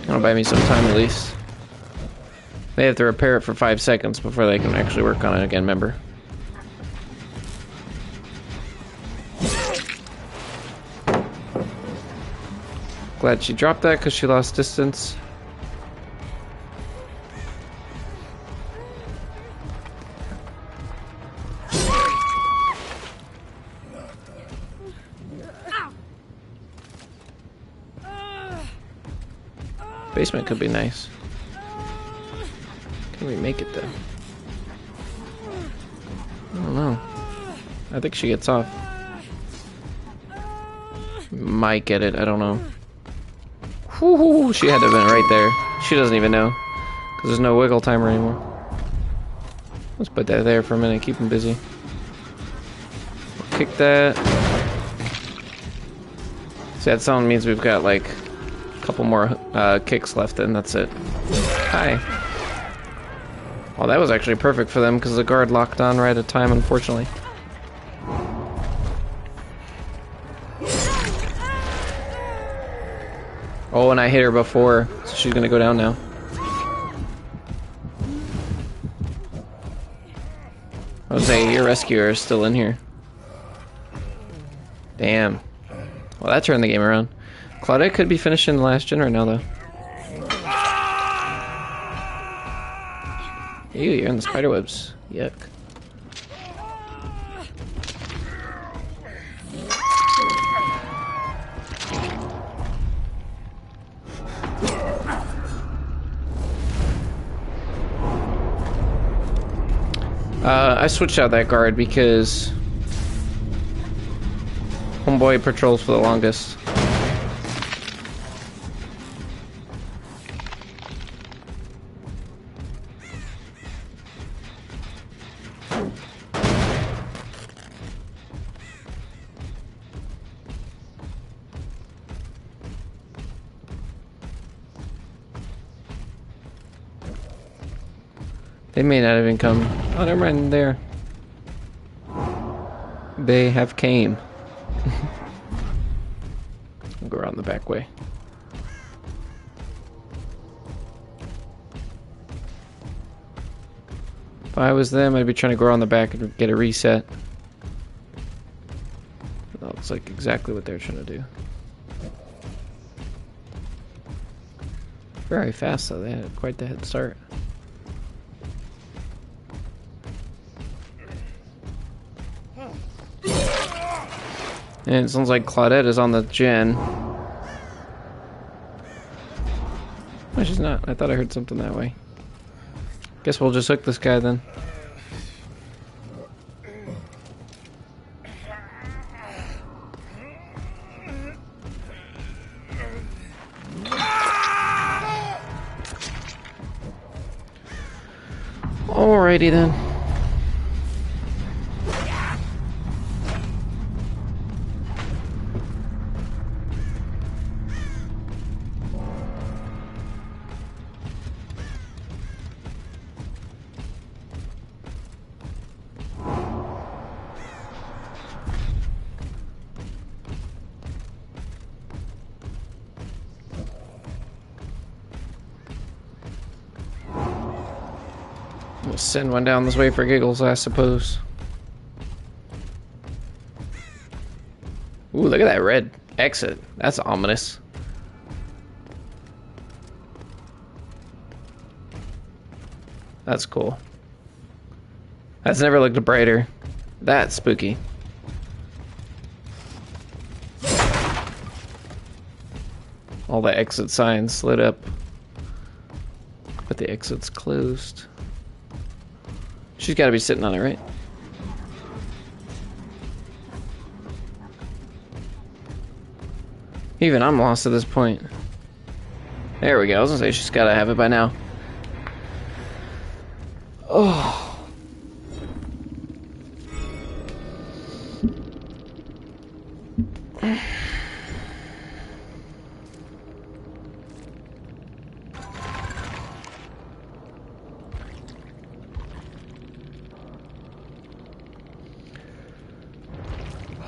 Speaker 1: That'll buy me some time at least. They have to repair it for 5 seconds before they can actually work on it again, remember? Glad she dropped that because she lost distance. Basement could be nice. Can we make it though? I don't know. I think she gets off. Might get it, I don't know. Whoo, she had to have been right there. She doesn't even know. Because there's no wiggle timer anymore. Let's put that there for a minute, keep him busy. Kick that. See, that sound means we've got like a couple more kicks left and that's it. Hi. Well, that was actually perfect for them because the guard locked on right at time, unfortunately. Oh, and I hit her before, so she's gonna go down now. I was saying, your rescuer is still in here. Damn. Well, that turned the game around. Claudette could be finishing the last gen right now, though. Ew, you're in the spiderwebs. Yuck. I switched out that guard because homeboy patrols for the longest. They may not even come. Oh, never mind, there. They have came. I'll go around the back way. If I was them, I'd be trying to go around the back and get a reset. That looks like exactly what they're trying to do. Very fast, though. They had quite the head start. And it sounds like Claudette is on the gen. No, she's not. I thought I heard something that way. Guess we'll just hook this guy then. Alrighty then. We'll send one down this way for giggles, I suppose. Ooh, look at that red exit. That's ominous. That's cool. That's never looked brighter. That's spooky. All the exit signs lit up. But the exit's closed. She's got to be sitting on it, right? Even I'm lost at this point. There we go. I was gonna say she's got to have it by now. Oh.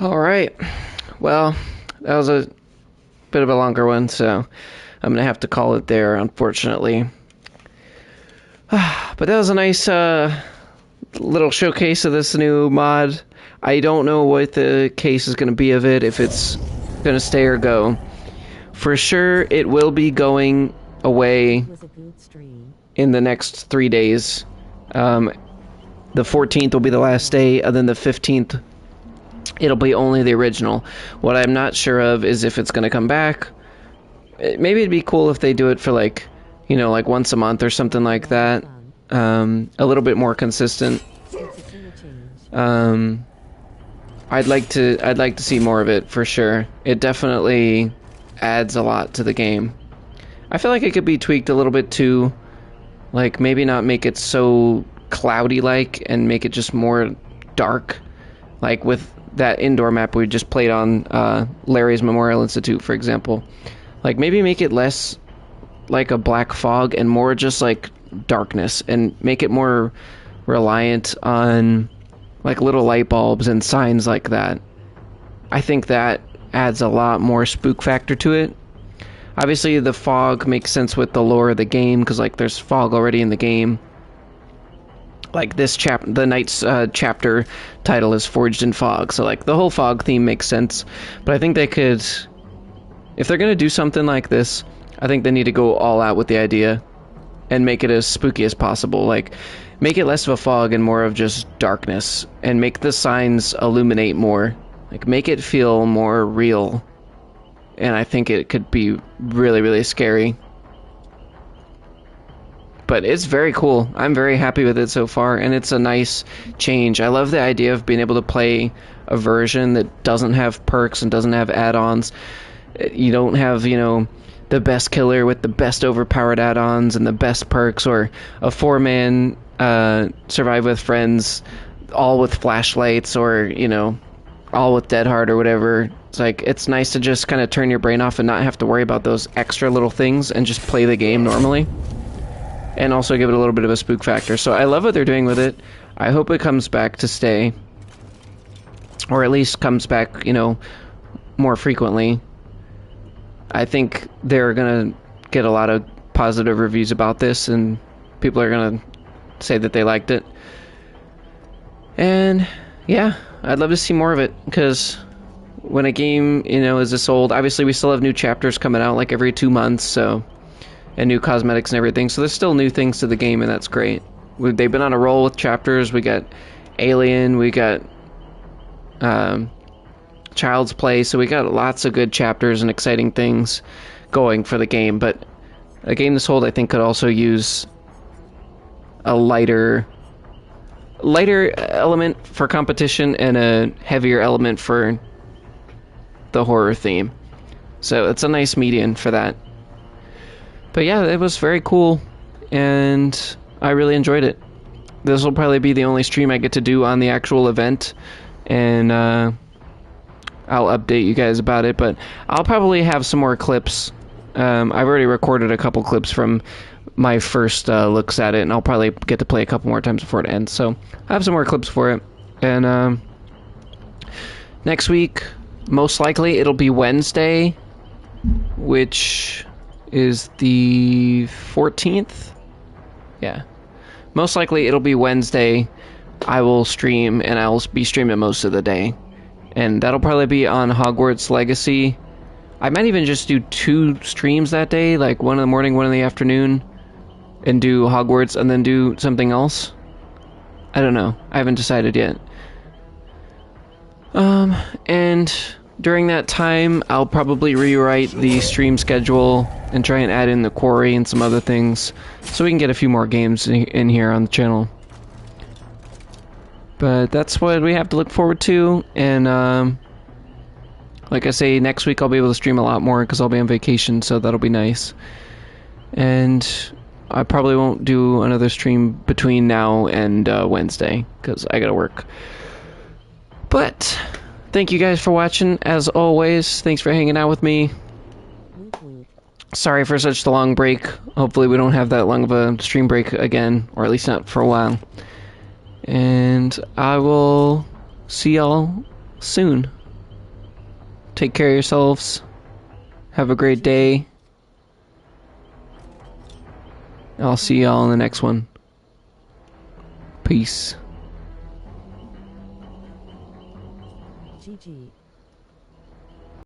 Speaker 1: Alright, well, that was a bit of a longer one, so I'm going to have to call it there, unfortunately. But that was a nice little showcase of this new mod. I don't know what the case is going to be of it, if it's going to stay or go. For sure, it will be going away
Speaker 2: It was a good stream.
Speaker 1: in the next 3 days. The 14th will be the last day, and then the 15th, it'll be only the original. What I'm not sure of is if it's going to come back. Maybe it'd be cool if they do it for like, you know, like once a month or something like that. A little bit more consistent. I'd like to see more of it for sure. It definitely adds a lot to the game. I feel like it could be tweaked a little bit too. Like maybe not make it so cloudy like and make it just more dark. Like with that indoor map we just played on Larry's Memorial Institute, for example. Like maybe make it less like a black fog and more just like darkness, and make it more reliant on like little light bulbs and signs like that. I think that adds a lot more spook factor to it. Obviously the fog makes sense with the lore of the game because like there's fog already in the game. Like this the night's chapter title is Forged in Fog, so like the whole fog theme makes sense. But I think they could, if they're gonna do something like this, I think they need to go all out with the idea and make it as spooky as possible. Like make it less of a fog and more of just darkness, and make the signs illuminate more. Like make it feel more real. And I think it could be really, really scary. But it's very cool. I'm very happy with it so far, and it's a nice change. I love the idea of being able to play a version that doesn't have perks and doesn't have add-ons. You don't have, you know, the best killer with the best overpowered add-ons and the best perks, or a 4-man survive with friends, all with flashlights, or, you know, all with Dead Hard or whatever. It's like, it's nice to just kind of turn your brain off and not have to worry about those extra little things and just play the game normally. And also give it a little bit of a spook factor. So I love what they're doing with it. I hope it comes back to stay. Or at least comes back, you know, more frequently. I think they're gonna get a lot of positive reviews about this, and people are gonna say that they liked it. And yeah, I'd love to see more of it, because when a game, you know, is this old, obviously we still have new chapters coming out like every 2 months, so, and new cosmetics and everything, so there's still new things to the game, and that's great. They've been on a roll with chapters. We got Alien, we got Child's Play, so we got lots of good chapters and exciting things going for the game. But a game this old, I think, could also use a lighter element for competition and a heavier element for the horror theme. So it's a nice median for that. But yeah, it was very cool, and I really enjoyed it. This will probably be the only stream I get to do on the actual event, and I'll update you guys about it, but I'll probably have some more clips. I've already recorded a couple clips from my first looks at it, and I'll probably get to play a couple more times before it ends, so I have some more clips for it. And next week, most likely, it'll be Wednesday, which is the 14th? Yeah. Most likely, it'll be Wednesday. I will stream, and I'll be streaming most of the day. And that'll probably be on Hogwarts Legacy. I might even just do 2 streams that day, like one in the morning, one in the afternoon, and do Hogwarts and then do something else. I don't know. I haven't decided yet. And during that time, I'll probably rewrite the stream schedule and try and add in the quarry and some other things, so we can get a few more games in here on the channel. But that's what we have to look forward to, and like I say, next week I'll be able to stream a lot more because I'll be on vacation, so that'll be nice. And I probably won't do another stream between now and Wednesday because I gotta work. But thank you guys for watching, as always. Thanks for hanging out with me.
Speaker 2: Wink, wink.
Speaker 1: Sorry for such a long break. Hopefully we don't have that long of a stream break again, or at least not for a while. And I will see y'all soon. Take care of yourselves. Have a great day. I'll see y'all in the next one. Peace.
Speaker 2: GG.